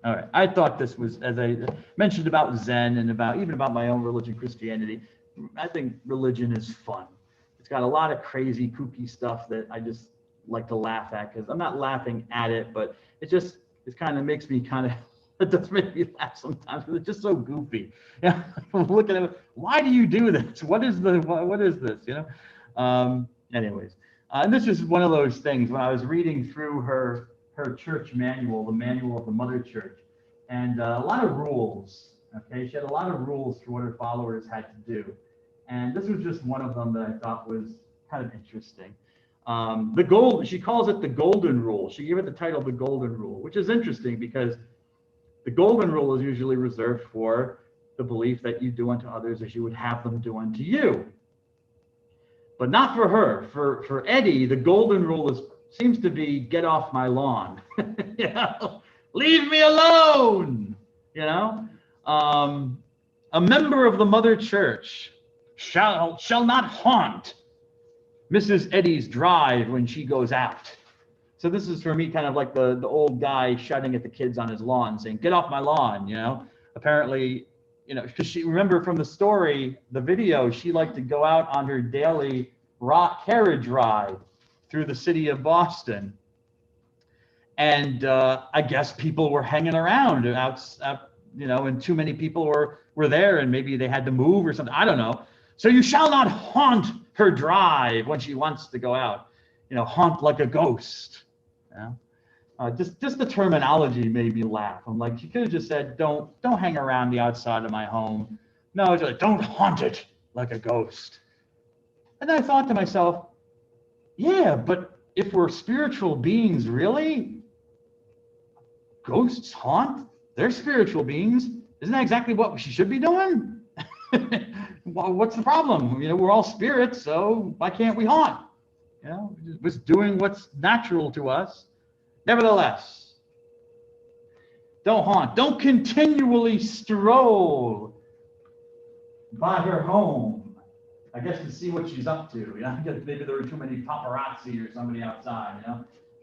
Speaker 1: All right. I thought this was, as I mentioned about Zen and even about my own religion, Christianity, I think religion is fun. It's got a lot of crazy, kooky stuff that I just like to laugh at, because I'm not laughing at it, but it kind of makes me it does make me laugh sometimes, because it's just so goofy. Yeah, looking at it, why do you do this? What is this? Anyways, and this is one of those things when I was reading through her church manual, the manual of the Mother Church, and a lot of rules. Okay, she had a lot of rules for what her followers had to do, and this was just one of them that I thought was kind of interesting. She calls it the Golden Rule. She gave it the title the Golden Rule, which is interesting because the Golden Rule is usually reserved for the belief that you do unto others as you would have them do unto you. But not for her. For Eddie, the Golden Rule seems to be get off my lawn. Leave me alone. A member of the Mother Church shall not haunt Mrs. Eddie's drive when she goes out. So this is for me kind of like the old guy shouting at the kids on his lawn saying, get off my lawn, Apparently, because she, remember from the story, the video, she liked to go out on her daily rock carriage ride through the city of Boston. And I guess people were hanging around out, and too many people were there, and maybe they had to move or something. I don't know. So you shall not haunt her drive when she wants to go out, haunt like a ghost. Just the terminology made me laugh. I'm like, she could have just said, don't hang around the outside of my home. No, it's like, don't haunt it like a ghost. And I thought to myself, yeah, but if we're spiritual beings, really, ghosts haunt? They're spiritual beings. Isn't that exactly what she should be doing? Well, what's the problem? We're all spirits, so why can't we haunt? Just doing what's natural to us. Nevertheless, don't haunt. Don't continually stroll by her home, I guess, to see what she's up to. Maybe there were too many paparazzi or somebody outside.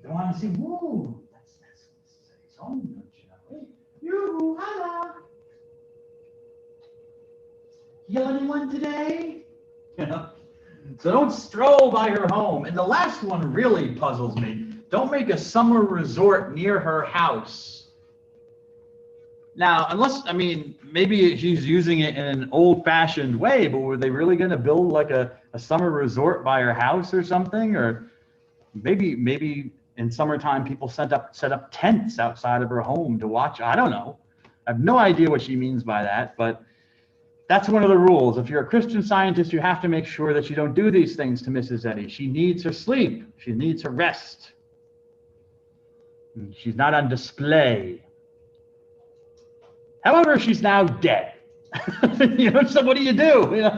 Speaker 1: They want to see. Whoa, that's his home. Hey, you, hello. Kill anyone today? So don't stroll by her home. And the last one really puzzles me. Don't make a summer resort near her house. Now, maybe she's using it in an old-fashioned way, but were they really going to build like a summer resort by her house or something? Or maybe in summertime people set up tents outside of her home to watch. I don't know. I have no idea what she means by that, but that's one of the rules. If you're a Christian Scientist, you have to make sure that you don't do these things to Mrs. Eddy. She needs her sleep. She needs her rest. She's not on display. However, she's now dead. So what do you do?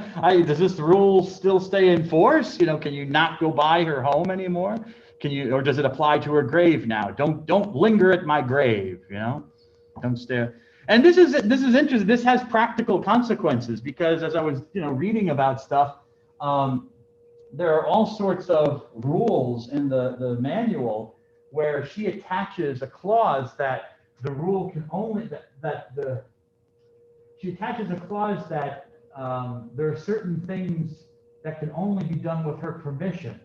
Speaker 1: Does this rule still stay in force? Can you not go by her home anymore? Or does it apply to her grave now? Don't linger at my grave. Don't stare. And this is interesting. This has practical consequences because as I was reading about stuff, there are all sorts of rules in the manual where she attaches a clause that the rule can only she attaches a clause that there are certain things that can only be done with her permission.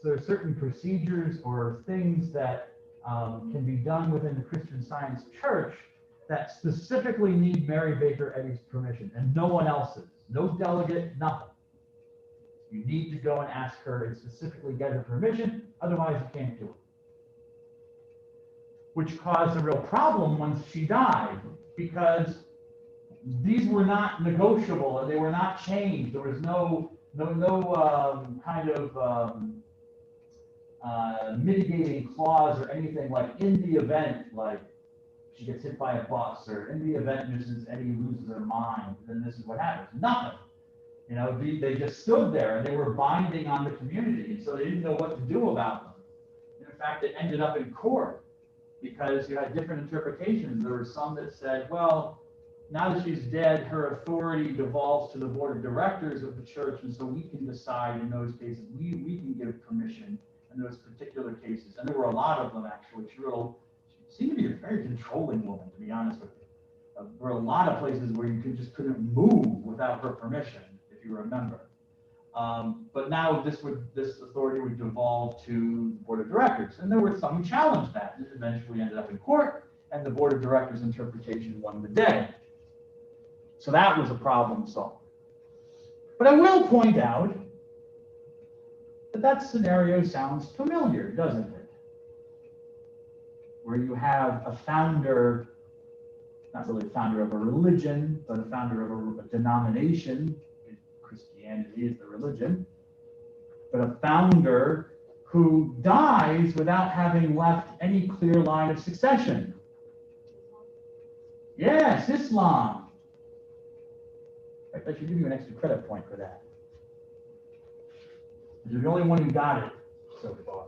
Speaker 1: So there are certain procedures or things that can be done within the Christian Science Church that specifically need Mary Baker Eddy's permission and no one else's, no delegate, nothing. You need to go and ask her and specifically get her permission, otherwise you can't do it. Which caused a real problem once she died, because these were not negotiable and they were not changed. There was no kind of mitigating clause or anything like in the event, like she gets hit by a bus, or in the event Mrs. Eddy loses her mind, then this is what happens. Nothing. They just stood there and they were binding on the community, and so they didn't know what to do about them. And in fact, it ended up in court because you had different interpretations. There were some that said, well, now that she's dead, her authority devolves to the board of directors of the church, and so we can decide in those cases, we can give permission in those particular cases. And there were a lot of them, actually. She seemed to be a very controlling woman, to be honest with you. There were a lot of places where you just couldn't move without her permission, if you remember. But now this authority would devolve to the board of directors. And there were some who challenged that. It eventually ended up in court, and the board of directors' interpretation won the day. So that was a problem solved. But I will point out that scenario sounds familiar, doesn't it? Where you have a founder, not really a founder of a religion, but a founder of a denomination. Christianity is the religion, but a founder who dies without having left any clear line of succession. Yes, Islam. In fact, I should give you an extra credit point for that. You're the only one who got it so far.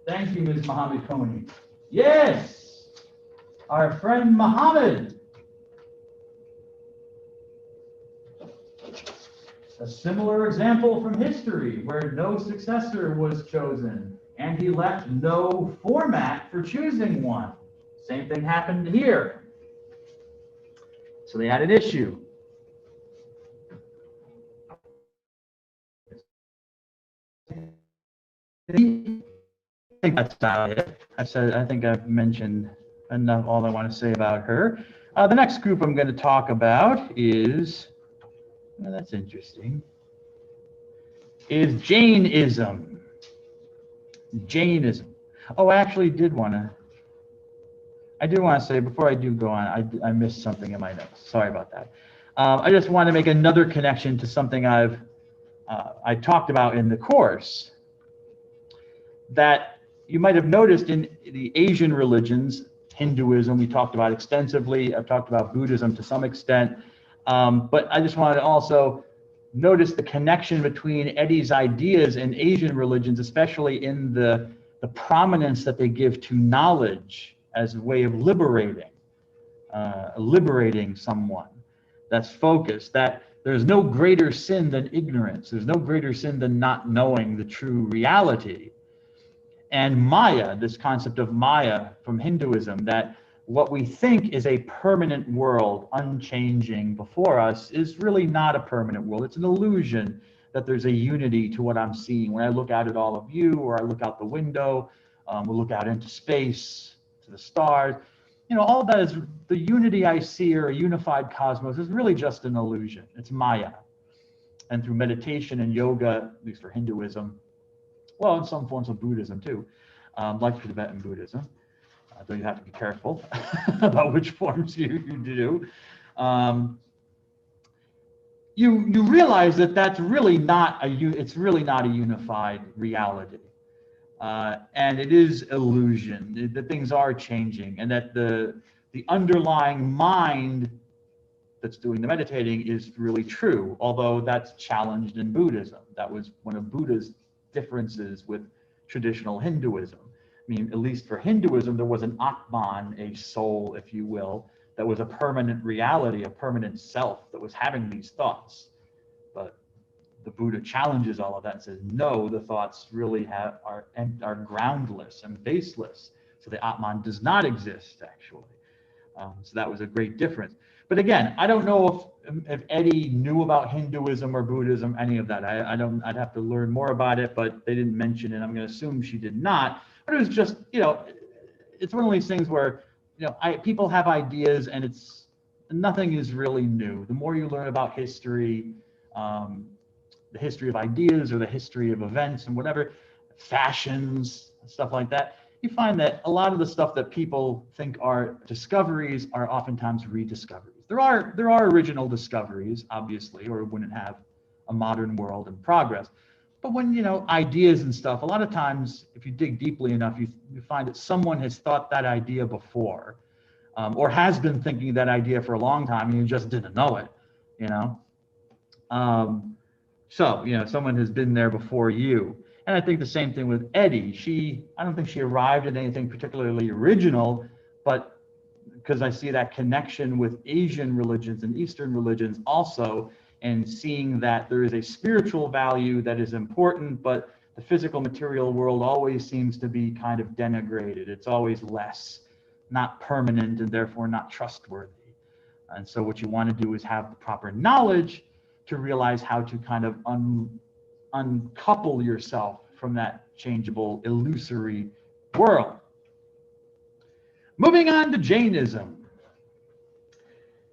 Speaker 1: Thank you, Ms. Muhammad Kony. Yes, our friend Muhammad. A similar example from history where no successor was chosen and he left no format for choosing one. Same thing happened here. So they had an issue. I think that's about it. I think I've mentioned enough, all I want to say about her. The next group I'm going to talk about is, well, that's interesting, is Jainism. Jainism. Oh, I actually did want to say, before I do go on, I missed something in my notes. Sorry about that. I just want to make another connection to something I talked about in the course, that you might have noticed in the Asian religions. Hinduism we talked about extensively. I've talked about Buddhism to some extent. But I just wanted to also notice the connection between Eddy's ideas in Asian religions, especially in the prominence that they give to knowledge as a way of liberating someone. That's focused, that there's no greater sin than ignorance. There's no greater sin than not knowing the true reality. And Maya, this concept of Maya from Hinduism, that what we think is a permanent world, unchanging before us, is really not a permanent world. It's an illusion that there's a unity to what I'm seeing. When I look out at all of you, or I look out the window, we look out into space, to the stars, all that is the unity I see, or a unified cosmos, is really just an illusion. It's Maya. And through meditation and yoga, at least for Hinduism, well, in some forms of Buddhism too, like Tibetan Buddhism, though you have to be careful about which forms you do. You realize that that's really not it's really not a unified reality, and it is illusion. That things are changing, and that the underlying mind that's doing the meditating is really true. Although that's challenged in Buddhism. That was one of Buddha's differences with traditional Hinduism. I mean, at least for Hinduism, there was an Atman, a soul, if you will, that was a permanent reality, a permanent self that was having these thoughts. But the Buddha challenges all of that and says, no, the thoughts really are groundless and baseless. So the Atman does not exist, actually. So that was a great difference. But again, I don't know if Eddie knew about Hinduism or Buddhism, any of that. I'd have to learn more about it, but they didn't mention it. I'm going to assume she did not. But it was just, it's one of these things where, people have ideas and nothing is really new. The more you learn about history, the history of ideas or the history of events and whatever, fashions, stuff like that, you find that a lot of the stuff that people think are discoveries are oftentimes rediscoveries. There are original discoveries, obviously, or it wouldn't have a modern world in progress. But when, ideas and stuff, a lot of times, if you dig deeply enough, you find that someone has thought that idea before, or has been thinking that idea for a long time, and you just didn't know it, So, someone has been there before you. And I think the same thing with Eddie. I don't think she arrived at anything particularly original, but because I see that connection with Asian religions and Eastern religions also, and seeing that there is a spiritual value that is important, but the physical material world always seems to be kind of denigrated. It's always less, not permanent, and therefore not trustworthy. And so what you want to do is have the proper knowledge to realize how to kind of uncouple yourself from that changeable, illusory world. Moving on to Jainism.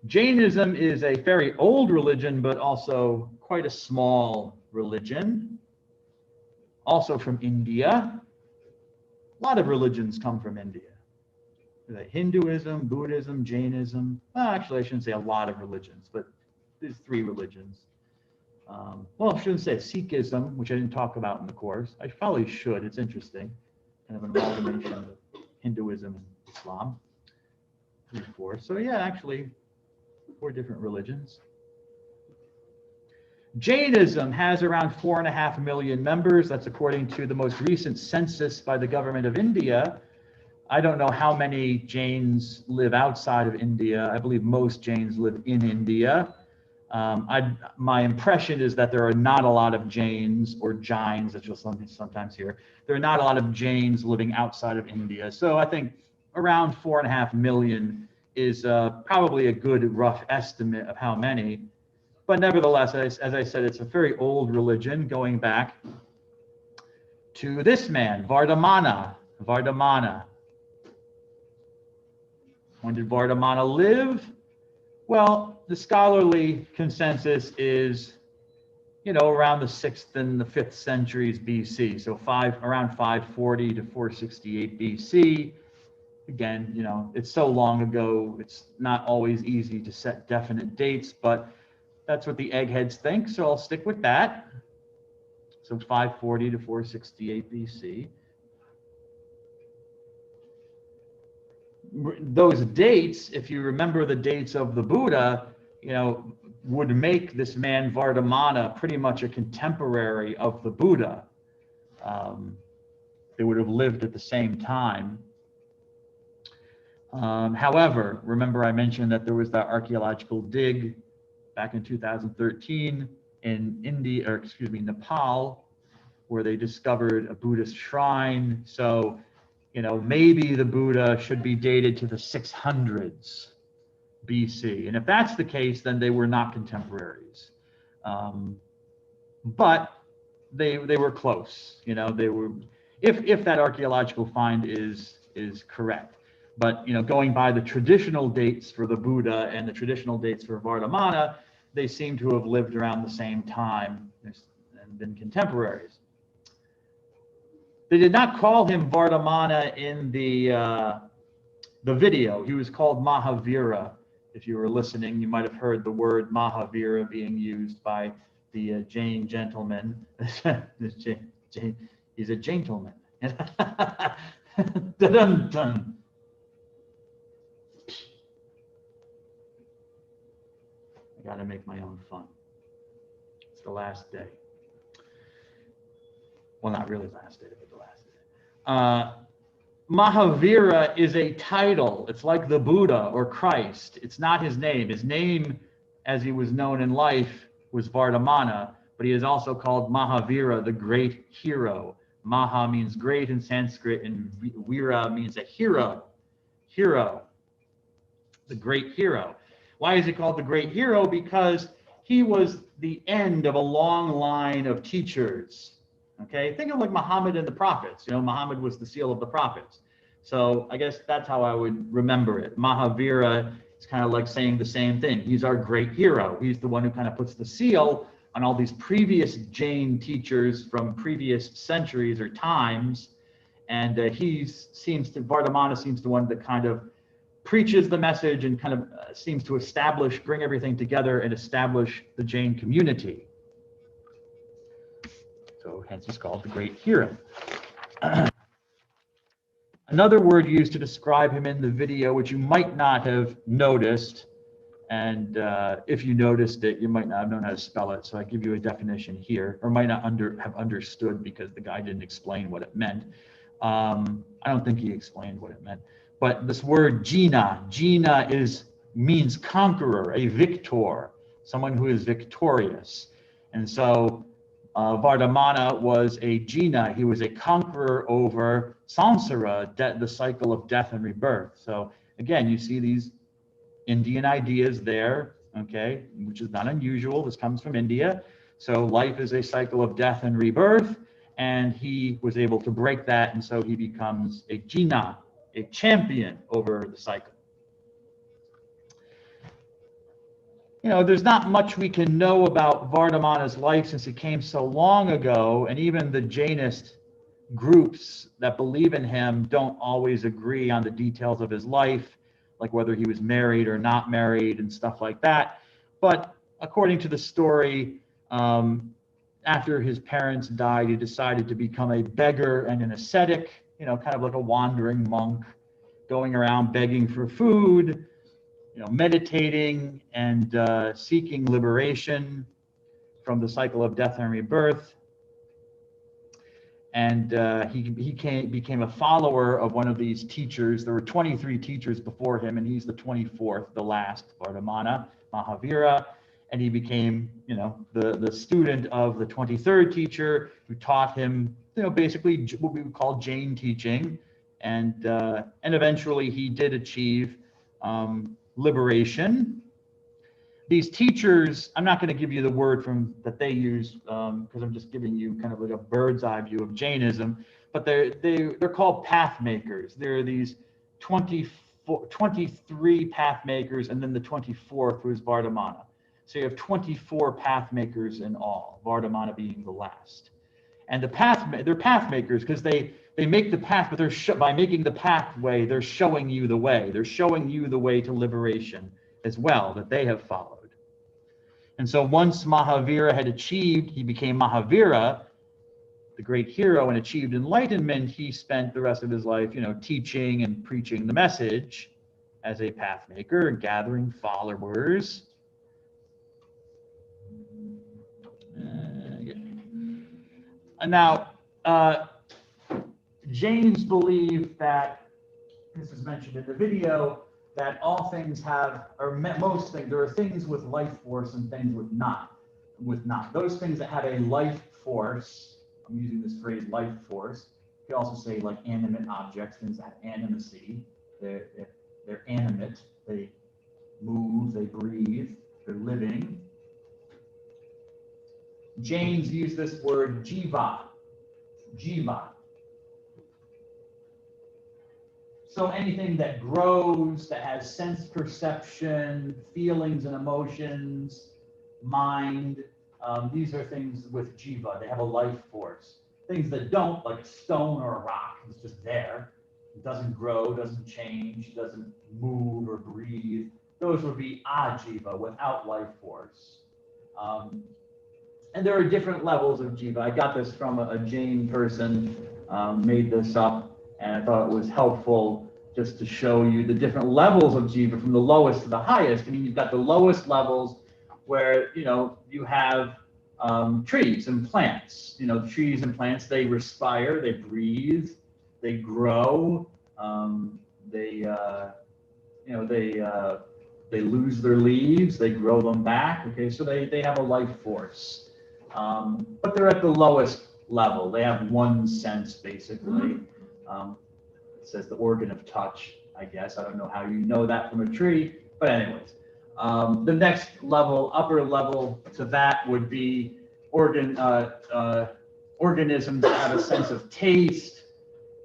Speaker 1: Jainism is a very old religion, but also quite a small religion. Also from India. A lot of religions come from India. Hinduism, Buddhism, Jainism. Well, actually, I shouldn't say a lot of religions, but there's 3 religions. Well, I shouldn't say Sikhism, which I didn't talk about in the course. I probably should. It's interesting. Kind of an amalgamation of Hinduism and Islam. 3, 4. So yeah, actually, 4 different religions. Jainism has around 4.5 million members. That's according to the most recent census by the government of India. I don't know how many Jains live outside of India. I believe most Jains live in India. My impression is that there are not a lot of Jains or Jains, that you'll sometimes hear. There are not a lot of Jains living outside of India. So I think around 4.5 million is probably a good rough estimate of how many. But nevertheless, as I said, it's a very old religion going back to this man, Vardhamana. When did Vardhamana live? Well, the scholarly consensus is, around the 6th and the 5th centuries BC. So around 540 to 468 BC. Again, it's so long ago, it's not always easy to set definite dates, but that's what the eggheads think, so I'll stick with that. So 540 to 468 BC. Those dates, if you remember the dates of the Buddha, would make this man Vardhamana pretty much a contemporary of the Buddha. They would have lived at the same time. However, remember I mentioned that there was that archaeological dig back in 2013 in Nepal, where they discovered a Buddhist shrine. So, maybe the Buddha should be dated to the 600s BC. And if that's the case, then they were not contemporaries. But they were close. They were, if that archaeological find is correct. But going by the traditional dates for the Buddha and the traditional dates for Vardhamana, they seem to have lived around the same time and been contemporaries. They did not call him Vardhamana in the video. He was called Mahavira. If you were listening, you might have heard the word Mahavira being used by the Jain gentleman. He's a gentleman. Dun-dun-dun. I got to make my own fun. It's the last day. Well, not really last day, but the last day. Mahavira is a title. It's like the Buddha or Christ. It's not his name. His name, as he was known in life, was Vardhamana, but he is also called Mahavira, the great hero. Maha means great in Sanskrit, and Vira means a hero. Hero, the great hero. Why is he called the great hero? Because he was the end of a long line of teachers. Okay, think of like Muhammad and the prophets. You know, Muhammad was the seal of the prophets. So I guess that's how I would remember it. Mahavira is kind of like saying the same thing. He's our great hero. He's the one who kind of puts the seal on all these previous Jain teachers from previous centuries or times. And Vardhamana seems the one that kind of preaches the message and kind of seems to bring everything together and establish the Jain community. So hence he's called the great hero. Another word used to describe him in the video, which you might not have noticed, and if you noticed it, you might not have known how to spell it, so I give you a definition here, or might not have understood because the guy didn't explain what it meant. I don't think he explained what it meant, but this word Jina means conqueror, a victor, someone who is victorious. And so Vardhamana was a Jina. He was a conqueror over samsara, the cycle of death and rebirth. So again, you see these Indian ideas there, okay, which is not unusual. This comes from India. So life is a cycle of death and rebirth, and he was able to break that, and so he becomes a Jina, a champion over the cycle. You know, there's not much we can know about Vardhamana's life since he came so long ago, and even the Jainist groups that believe in him don't always agree on the details of his life, like whether he was married or not married and stuff like that. But according to the story, after his parents died, he decided to become a beggar and an ascetic, you know, kind of like a wandering monk, going around begging for food, you know, meditating and seeking liberation from the cycle of death and rebirth. And he became a follower of one of these teachers. There were 23 teachers before him, and he's the 24th, the last, Vardhamana, Mahavira. And he became, you know, the student of the 23rd teacher, who taught him, you know, basically what we would call Jain teaching. And eventually he did achieve liberation. These teachers, I'm not going to give you the word that they use because I'm just giving you kind of like a bird's eye view of Jainism, but they're called path makers. There are these 23 path makers, and then the 24th was Vardhamana. So you have 24 path makers in all, Vardhamana being the last. And they're path makers because they make the path, but by making the pathway, they're showing you the way. They're showing you the way to liberation as well that they have followed. And so once Mahavira had achieved, he became Mahavira, the great hero, and achieved enlightenment, he spent the rest of his life, you know, teaching and preaching the message as a path maker and gathering followers. And now, Jains believe that, this is mentioned in the video, that all things most things, there are things with life force and things with not. Those things that have a life force, I'm using this phrase life force, you could also say like animate objects, things that have animacy, they're animate, they move, they breathe, they're living. Jains use this word jiva. So anything that grows, that has sense perception, feelings and emotions, mind, these are things with jiva. They have a life force. Things that don't, like a stone or a rock, it's just there. It doesn't grow, doesn't change, doesn't move or breathe. Those would be ajiva, without life force. And there are different levels of jiva. I got this from a Jain person, made this up, and I thought it was helpful just to show you the different levels of jiva from the lowest to the highest. I mean, you've got the lowest levels where, you know, you have trees and plants. You know, trees and plants, they respire, they breathe, they grow, They they lose their leaves, they grow them back. Okay, so they have a life force, but they're at the lowest level. They have one sense basically. It says the organ of touch, I guess. I don't know how you know that from a tree, but anyways, the next level, upper level to that would be organisms that have a sense of taste,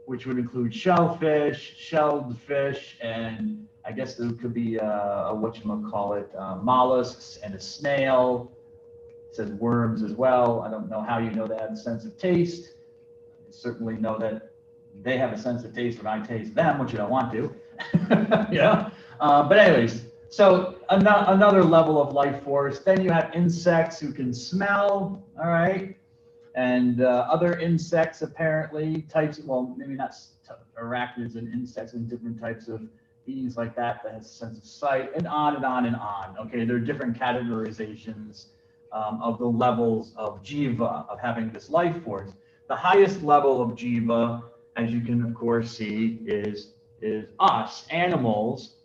Speaker 1: which would include shellfish, shelled fish, and I guess there could be a whatchamacallit, mollusks and a snail. It says worms as well. I don't know how you know they have a sense of taste. I certainly know that they have a sense of taste when I taste them, which you don't want to. Yeah. But anyways, so another level of life force. Then you have insects who can smell, all right? And other insects apparently, types, well, maybe not arachnids and insects and different types of beings like that has a sense of sight, and on and on and on. Okay, there are different categorizations of the levels of jiva, of having this life force. The highest level of jiva, as you can of course see, is us, animals,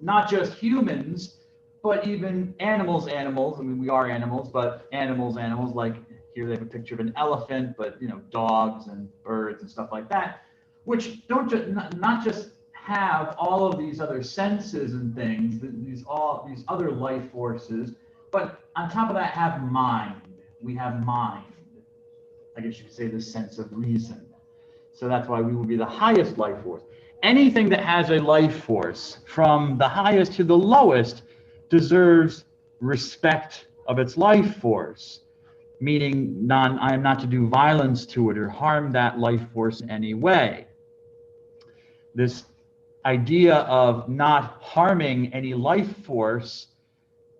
Speaker 1: not just humans, but even animals. I mean, we are animals, but animals, like here they have a picture of an elephant, but you know, dogs and birds and stuff like that, which don't just not just have all of these other senses and things, these other life forces, but on top of that have mind. We have mind. I guess you could say the sense of reason. So that's why we will be the highest life force. Anything that has a life force, from the highest to the lowest, deserves respect of its life force, meaning I am not to do violence to it or harm that life force in any way. This idea of not harming any life force,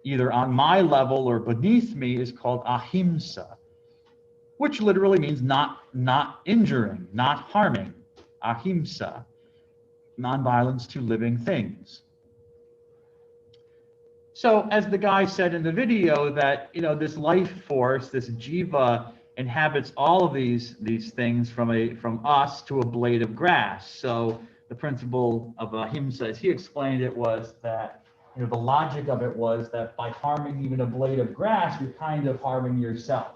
Speaker 1: either on my level or beneath me, is called ahimsa, which literally means not injuring, not harming. Ahimsa, nonviolence to living things. So as the guy said in the video, that this life force, this jiva, inhabits all of these things from us to a blade of grass. So the principle of ahimsa, as he explained it, was that the logic of it was that by harming even a blade of grass, you're kind of harming yourself,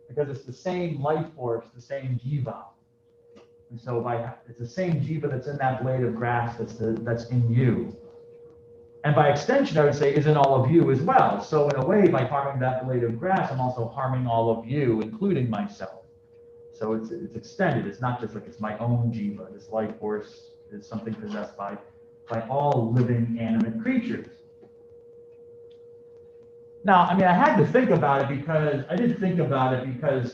Speaker 1: because it's the same life force, the same jiva. And so it's the same jiva that's in that blade of grass that's in you. And by extension, I would say, is in all of you as well. So in a way, by harming that blade of grass, I'm also harming all of you, including myself. So it's extended. It's not just like it's my own jiva. This life force is something possessed by all living animate creatures. Now, I mean, I had to think about it because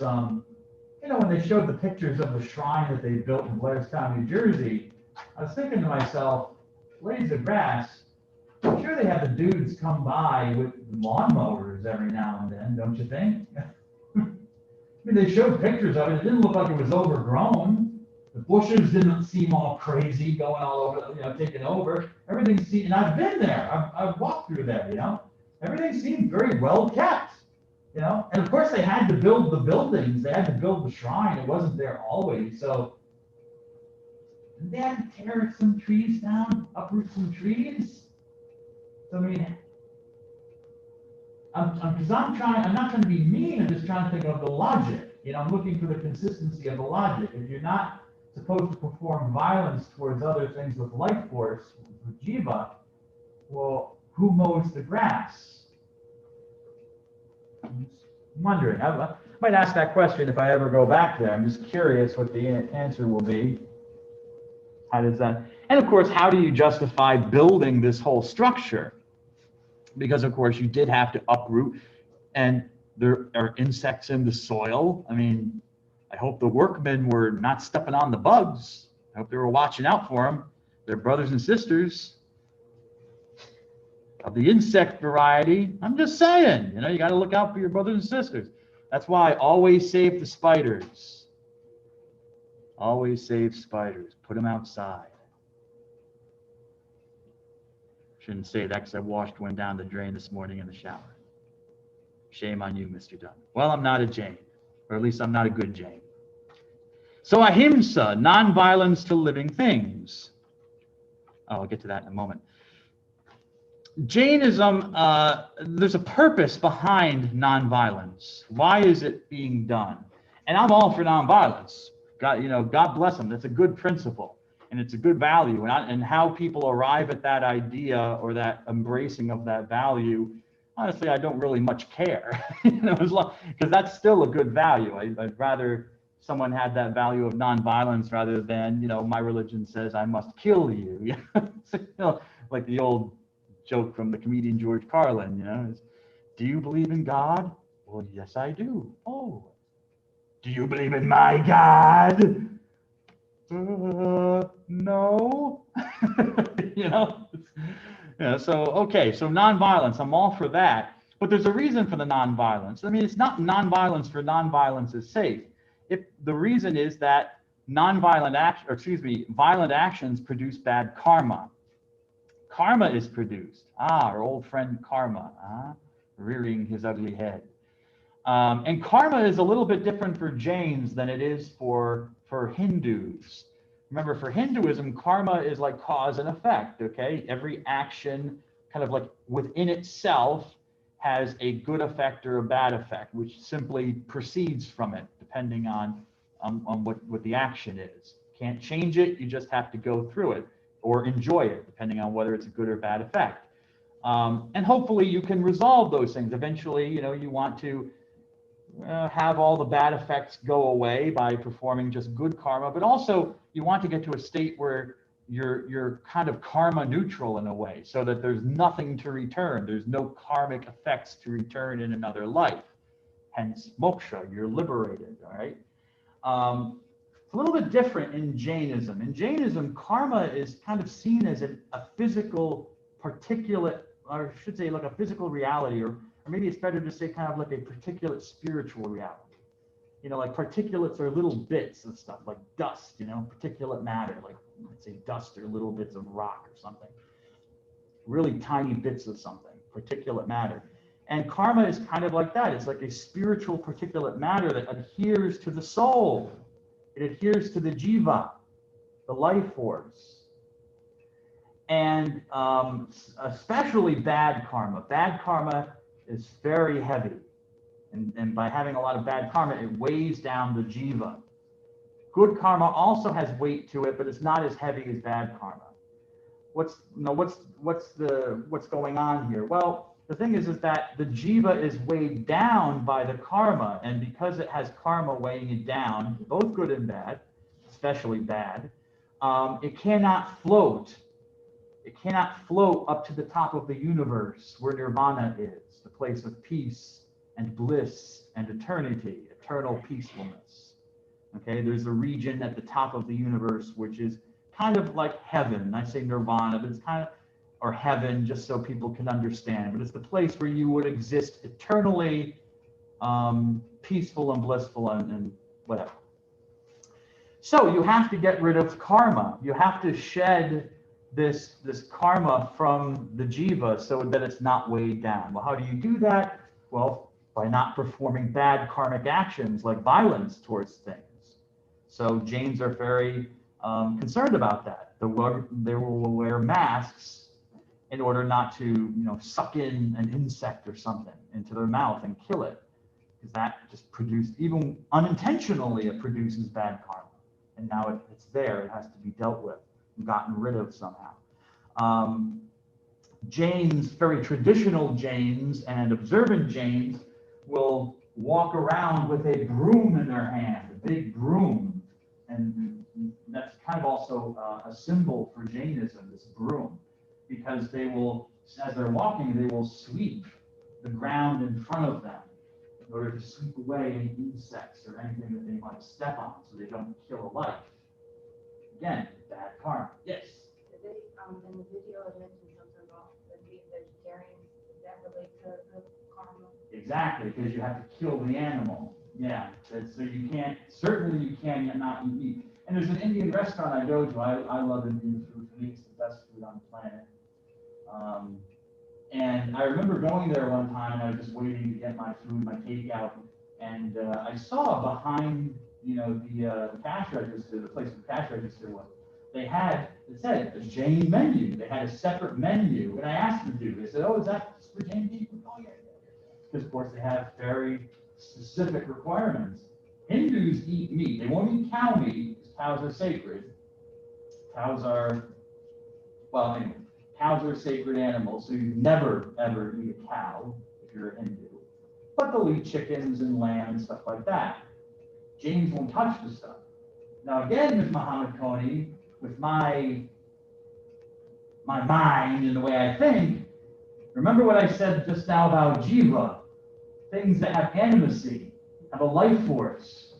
Speaker 1: when they showed the pictures of the shrine that they built in Blairstown, New Jersey, I was thinking to myself, blades of grass, I'm sure they have the dudes come by with lawnmowers every now and then, don't you think? I mean, they showed pictures of it. It didn't look like it was overgrown. The bushes didn't seem all crazy, going all over, taking over. Everything seemed, and I've been there. I've walked through there, Everything seemed very well kept, And of course they had to build the buildings. They had to build the shrine. It wasn't there always. So they had to tear some trees down, uproot some trees. So I mean, I'm not trying to be mean. I'm just trying to think of the logic. I'm looking for the consistency of the logic. If you're not supposed to perform violence towards other things with life force, with jiva, well, who mows the grass? I'm just wondering. I might ask that question if I ever go back there. I'm just curious what the answer will be. How does that? And of course, how do you justify building this whole structure? Because of course you did have to uproot, and there are insects in the soil. I mean, I hope the workmen were not stepping on the bugs. I hope they were watching out for them. They're brothers and sisters of the insect variety. I'm just saying, you got to look out for your brothers and sisters. That's why I always save the spiders. Always save spiders. Put them outside. Shouldn't say that because I washed one down the drain this morning in the shower. Shame on you, Mr. Dunn. Well, I'm not a Jane, or at least I'm not a good Jane. So ahimsa, nonviolence to living things. Oh, I'll get to that in a moment. Jainism, there's a purpose behind nonviolence. Why is it being done? And I'm all for nonviolence. God, God bless them. That's a good principle, and it's a good value. And how people arrive at that idea or that embracing of that value, honestly, I don't really much care. Because that's still a good value. I'd rather someone had that value of nonviolence rather than, my religion says I must kill you. Like the old joke from the comedian George Carlin, is, do you believe in God? Well, yes, I do. Oh, do you believe in my God? No. So nonviolence, I'm all for that. But there's a reason for the nonviolence. I mean, it's not nonviolence for nonviolence's sake. If the reason is that violent actions produce bad karma. Karma is produced. Our old friend karma, rearing his ugly head. And karma is a little bit different for Jains than it is for Hindus. Remember, for Hinduism, karma is like cause and effect, okay? Every action kind of like within itself has a good effect or a bad effect, which simply proceeds from it, depending on what the action is. Can't change it, you just have to go through it or enjoy it, depending on whether it's a good or bad effect. And hopefully you can resolve those things. Eventually, you want to have all the bad effects go away by performing just good karma, but also you want to get to a state where you're kind of karma neutral in a way, so that there's nothing to return. There's no karmic effects to return in another life. Hence moksha, you're liberated, all right? It's a little bit different in Jainism. In Jainism, karma is kind of seen as a physical particulate, or I should say like a physical reality, or maybe it's better to say kind of like a particulate spiritual reality. Like particulates are little bits of stuff, like dust, particulate matter, like let's say dust or little bits of rock or something. Really tiny bits of something, particulate matter. And karma is kind of like that. It's like a spiritual particulate matter that adheres to the soul. It adheres to the jiva, the life force. And especially bad karma. Bad karma is very heavy. And by having a lot of bad karma, it weighs down the jiva. Good karma also has weight to it, but it's not as heavy as bad karma. What's going on here? Well, the thing is that the jiva is weighed down by the karma, and because it has karma weighing it down, both good and bad, especially bad, it cannot float. It cannot float up to the top of the universe where nirvana is, the place of peace and bliss and eternity, eternal peacefulness. Okay, there's a region at the top of the universe which is kind of like heaven. I say nirvana, but it's kind of, or heaven, just so people can understand. But it's the place where you would exist eternally, peaceful and blissful and whatever. So you have to get rid of karma. You have to shed this karma from the jiva so that it's not weighed down. Well, how do you do that? Well, by not performing bad karmic actions like violence towards things. So Jains are very concerned about that. They will wear masks in order not to, suck in an insect or something into their mouth and kill it, because that just produced, even unintentionally, it produces bad karma. And now it's there, it has to be dealt with and gotten rid of somehow. Jains, very traditional Jains and observant Jains, will walk around with a broom in their hand, a big broom. And that's kind of also a symbol for Jainism, this broom, because they will, as they're walking, they will sweep the ground in front of them in order to sweep away any insects or anything that they might step on so they don't kill a life. Again, bad karma. Yes?
Speaker 2: In the video, I mentioned something about being vegetarian. Does that relate to the karma?
Speaker 1: Exactly, because you have to kill the animal. Yeah, so you can't, certainly you can't not eat meat. And there's an Indian restaurant I go to. I love Indian food. For me, it's the best food on the planet. And I remember going there one time, and I was just waiting to get my food, my takeout, and I saw behind the cash register, the place where the cash register was, it said a Jane menu. They had a separate menu. And I asked them to. They said, oh, is that for Jane people? Oh, yeah. Because, of course, they have very specific requirements. Hindus eat meat. They won't eat cow meat because cows are sacred. Cows are sacred animals, so you never, ever eat a cow if you're a Hindu. But they'll eat chickens and lamb and stuff like that. Jains won't touch the stuff. Now, again, with Muhammad Koni, with my mind and the way I think, remember what I said just now about jiva, things that have animacy, have a life force,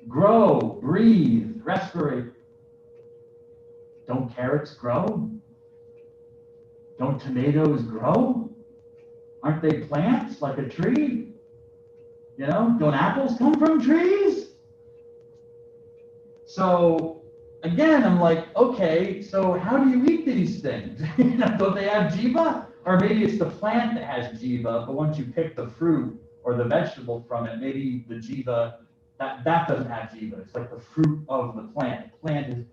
Speaker 1: grow, breathe, respirate. Don't carrots grow? Don't tomatoes grow? Aren't they plants like a tree? Don't apples come from trees? So again, I'm like, okay, so how do you eat these things? Don't they have jiva? Or maybe it's the plant that has jiva, but once you pick the fruit or the vegetable from it, maybe the jiva, that doesn't have jiva. It's like the fruit of the plant. The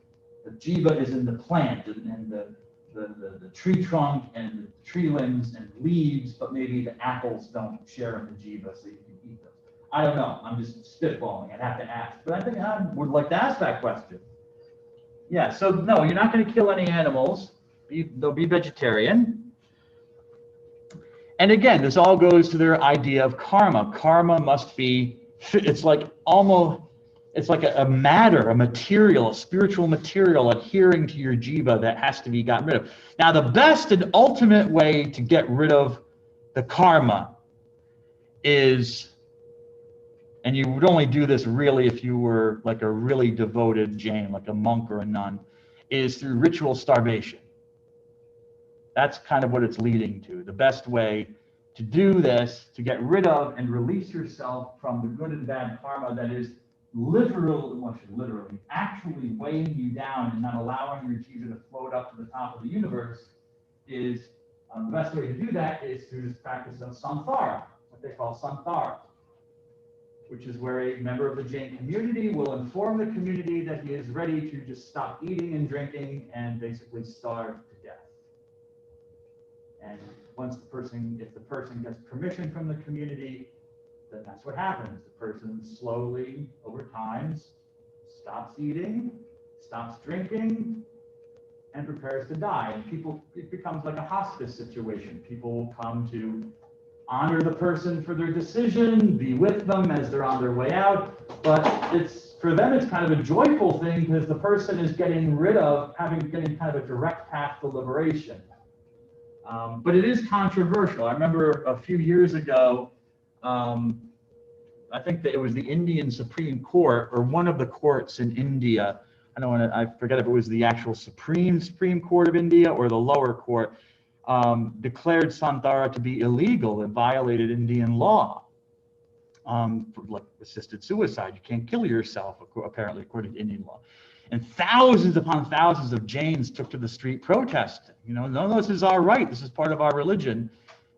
Speaker 1: jiva is in the plant and the tree trunk and the tree limbs and leaves, but maybe the apples don't share in the jiva, so you can eat them. I don't know. I'm just spitballing. I'd have to ask. But I think I would like to ask that question. Yeah, so no, you're not going to kill any animals. They'll be vegetarian. And again, this all goes to their idea of karma. Karma must be, it's like a matter, a material, a spiritual material adhering to your jiva that has to be gotten rid of. Now, the best and ultimate way to get rid of the karma is, and you would only do this really if you were like a really devoted Jain, like a monk or a nun, is through ritual starvation. That's kind of what it's leading to. The best way to do this, to get rid of and release yourself from the good and bad karma that is literally, actually weighing you down and not allowing your jiva to float up to the top of the universe, is the best way to do that is through this practice of samthara, what they call samthara, which is where a member of the Jain community will inform the community that he is ready to just stop eating and drinking and basically starve to death. And if the person gets permission from the community, then that's what happens. The person slowly, over time, stops eating, stops drinking, and prepares to die. And it becomes like a hospice situation. People will come to honor the person for their decision, be with them as they're on their way out. But for them, it's kind of a joyful thing because the person is getting kind of a direct path to liberation. But it is controversial. I remember a few years ago, I think that it was the Indian Supreme Court or one of the courts in India. I forget if it was the actual Supreme Court of India or the lower court, declared samthara to be illegal and violated Indian law. Like assisted suicide, you can't kill yourself, apparently, according to Indian law. And thousands upon thousands of Jains took to the street protesting. No, this is our right. This is part of our religion.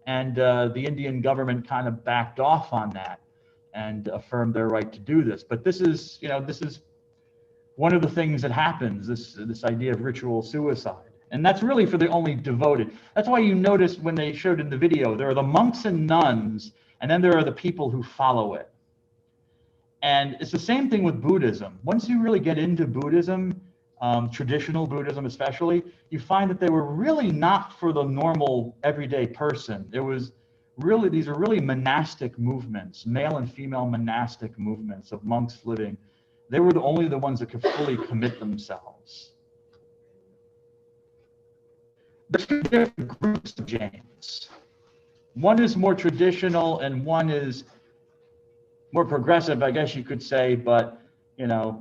Speaker 1: And the Indian government kind of backed off on that and affirmed their right to do this. But this is one of the things that happens, this idea of ritual suicide. And that's really for the only devoted. That's why you notice when they showed in the video, there are the monks and nuns, and then there are the people who follow it. And it's the same thing with Buddhism. Once you really get into Buddhism, traditional Buddhism especially, you find that they were really not for the normal everyday person. These are really monastic movements, male and female monastic movements of monks living. They were only the ones that could fully commit themselves. There's two different groups of Jains. One is more traditional and one is more progressive, I guess you could say, but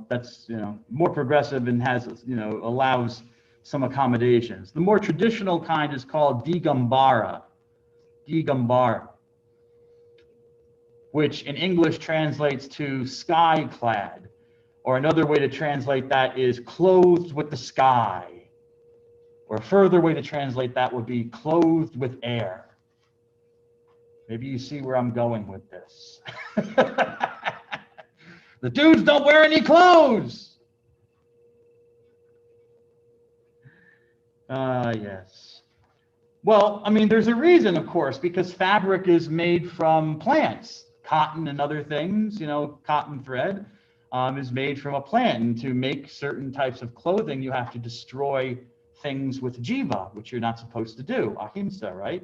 Speaker 1: that's more progressive and has allows some accommodations. The more traditional kind is called Digambara, which in English translates to sky clad, or another way to translate that is clothed with the sky, or a further way to translate that would be clothed with air. Maybe you see where I'm going with this. The dudes don't wear any clothes. Yes. Well, I mean, there's a reason, of course, because fabric is made from plants, cotton and other things, you know, cotton thread is made from a plant. And to make certain types of clothing, you have to destroy things with jiva, which you're not supposed to do, ahimsa, right?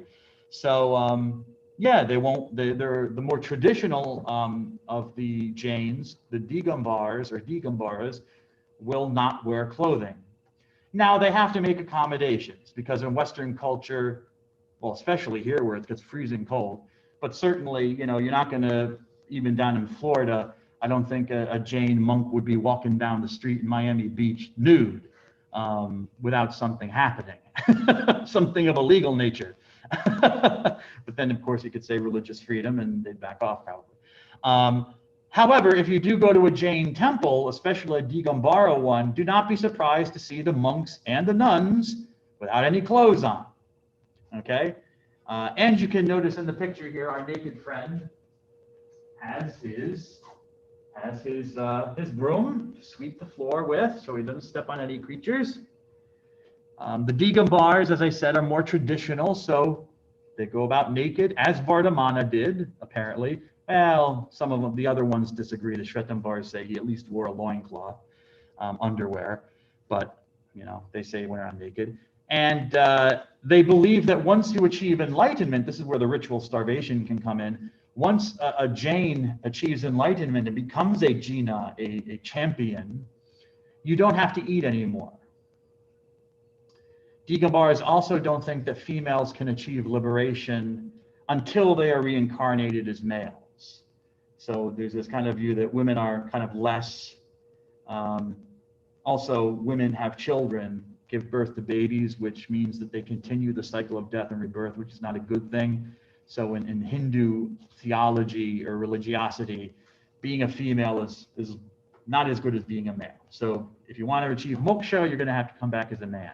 Speaker 1: So, yeah, they're the more traditional of the Jains, the Digambars or Digambaras, will not wear clothing. Now they have to make accommodations because in Western culture, well, especially here where it gets freezing cold, but certainly, you know, you're not going to, even down in Florida, I don't think a Jain monk would be walking down the street in Miami Beach nude without something happening, something of a legal nature. But then, of course, you could say religious freedom and they'd back off probably. However, if you do go to a Jain temple, especially a Digambara one, do not be surprised to see the monks and the nuns without any clothes on. Okay? And you can notice in the picture here, our naked friend has his broom to sweep the floor with, so he doesn't step on any creatures. The Digambars, as I said, are more traditional, so they go about naked, as Vardhamana did, apparently. Well, some of them, the other ones disagree. The Shvetambars say he at least wore a loincloth, underwear, but, you know, they say he went around naked. And they believe that once you achieve enlightenment, this is where the ritual starvation can come in. Once a Jain achieves enlightenment and becomes a Jina, a champion, you don't have to eat anymore. Digambars also don't think that females can achieve liberation until they are reincarnated as males. So there's this kind of view that women are kind of less. Also, women have children, give birth to babies, which means that they continue the cycle of death and rebirth, which is not a good thing. So in Hindu theology or religiosity, being a female is not as good as being a male. So if you want to achieve moksha, you're going to have to come back as a man.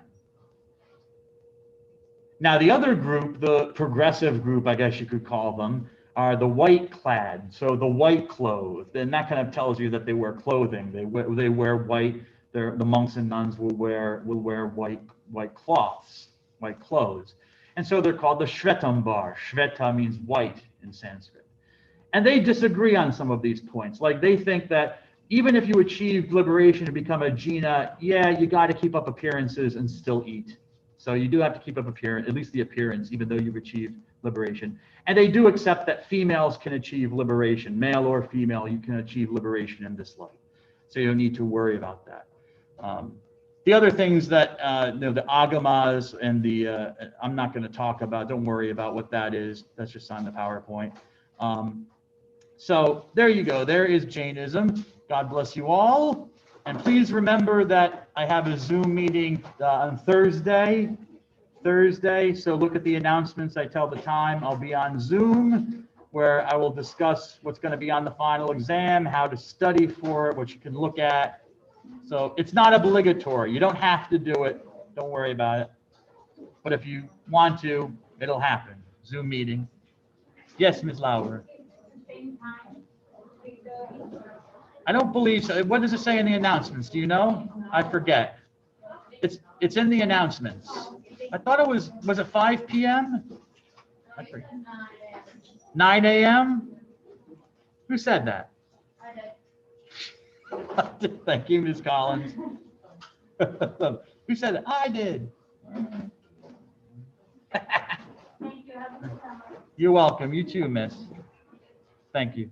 Speaker 1: Now, the other group, the progressive group, I guess you could call them, are the white clad, so the white clothed. And that kind of tells you that they wear clothing. They wear white. The monks and nuns will wear white cloths, white clothes. And so they're called the Shvetambar. Shveta means white in Sanskrit. And they disagree on some of these points. Like they think that even if you achieve liberation and become a Jina, yeah, you got to keep up appearances and still eat. So you do have to keep up appearance, at least the appearance, even though you've achieved liberation. And they do accept that females can achieve liberation, male or female, you can achieve liberation in this life. So you don't need to worry about that. The other things that, the agamas and the, I'm not going to talk about, don't worry about what that is. That's just on the PowerPoint. So there you go. There is Jainism. God bless you all. And please remember that I have a Zoom meeting on Thursday. So look at the announcements. I tell the time. I'll be on Zoom where I will discuss what's going to be on the final exam, how to study for it, what you can look at. So it's not obligatory. You don't have to do it. Don't worry about it. But if you want to, it'll happen. Zoom meeting. Yes, Ms. Lauer. I don't believe so. What does it say in the announcements? Do you know? I forget. It's in the announcements. I thought it was it 5 p.m.? I forget. 9 a.m.? Who said that? Thank you, Ms. Collins. Who said it? I did. You're welcome. You too, miss. Thank you.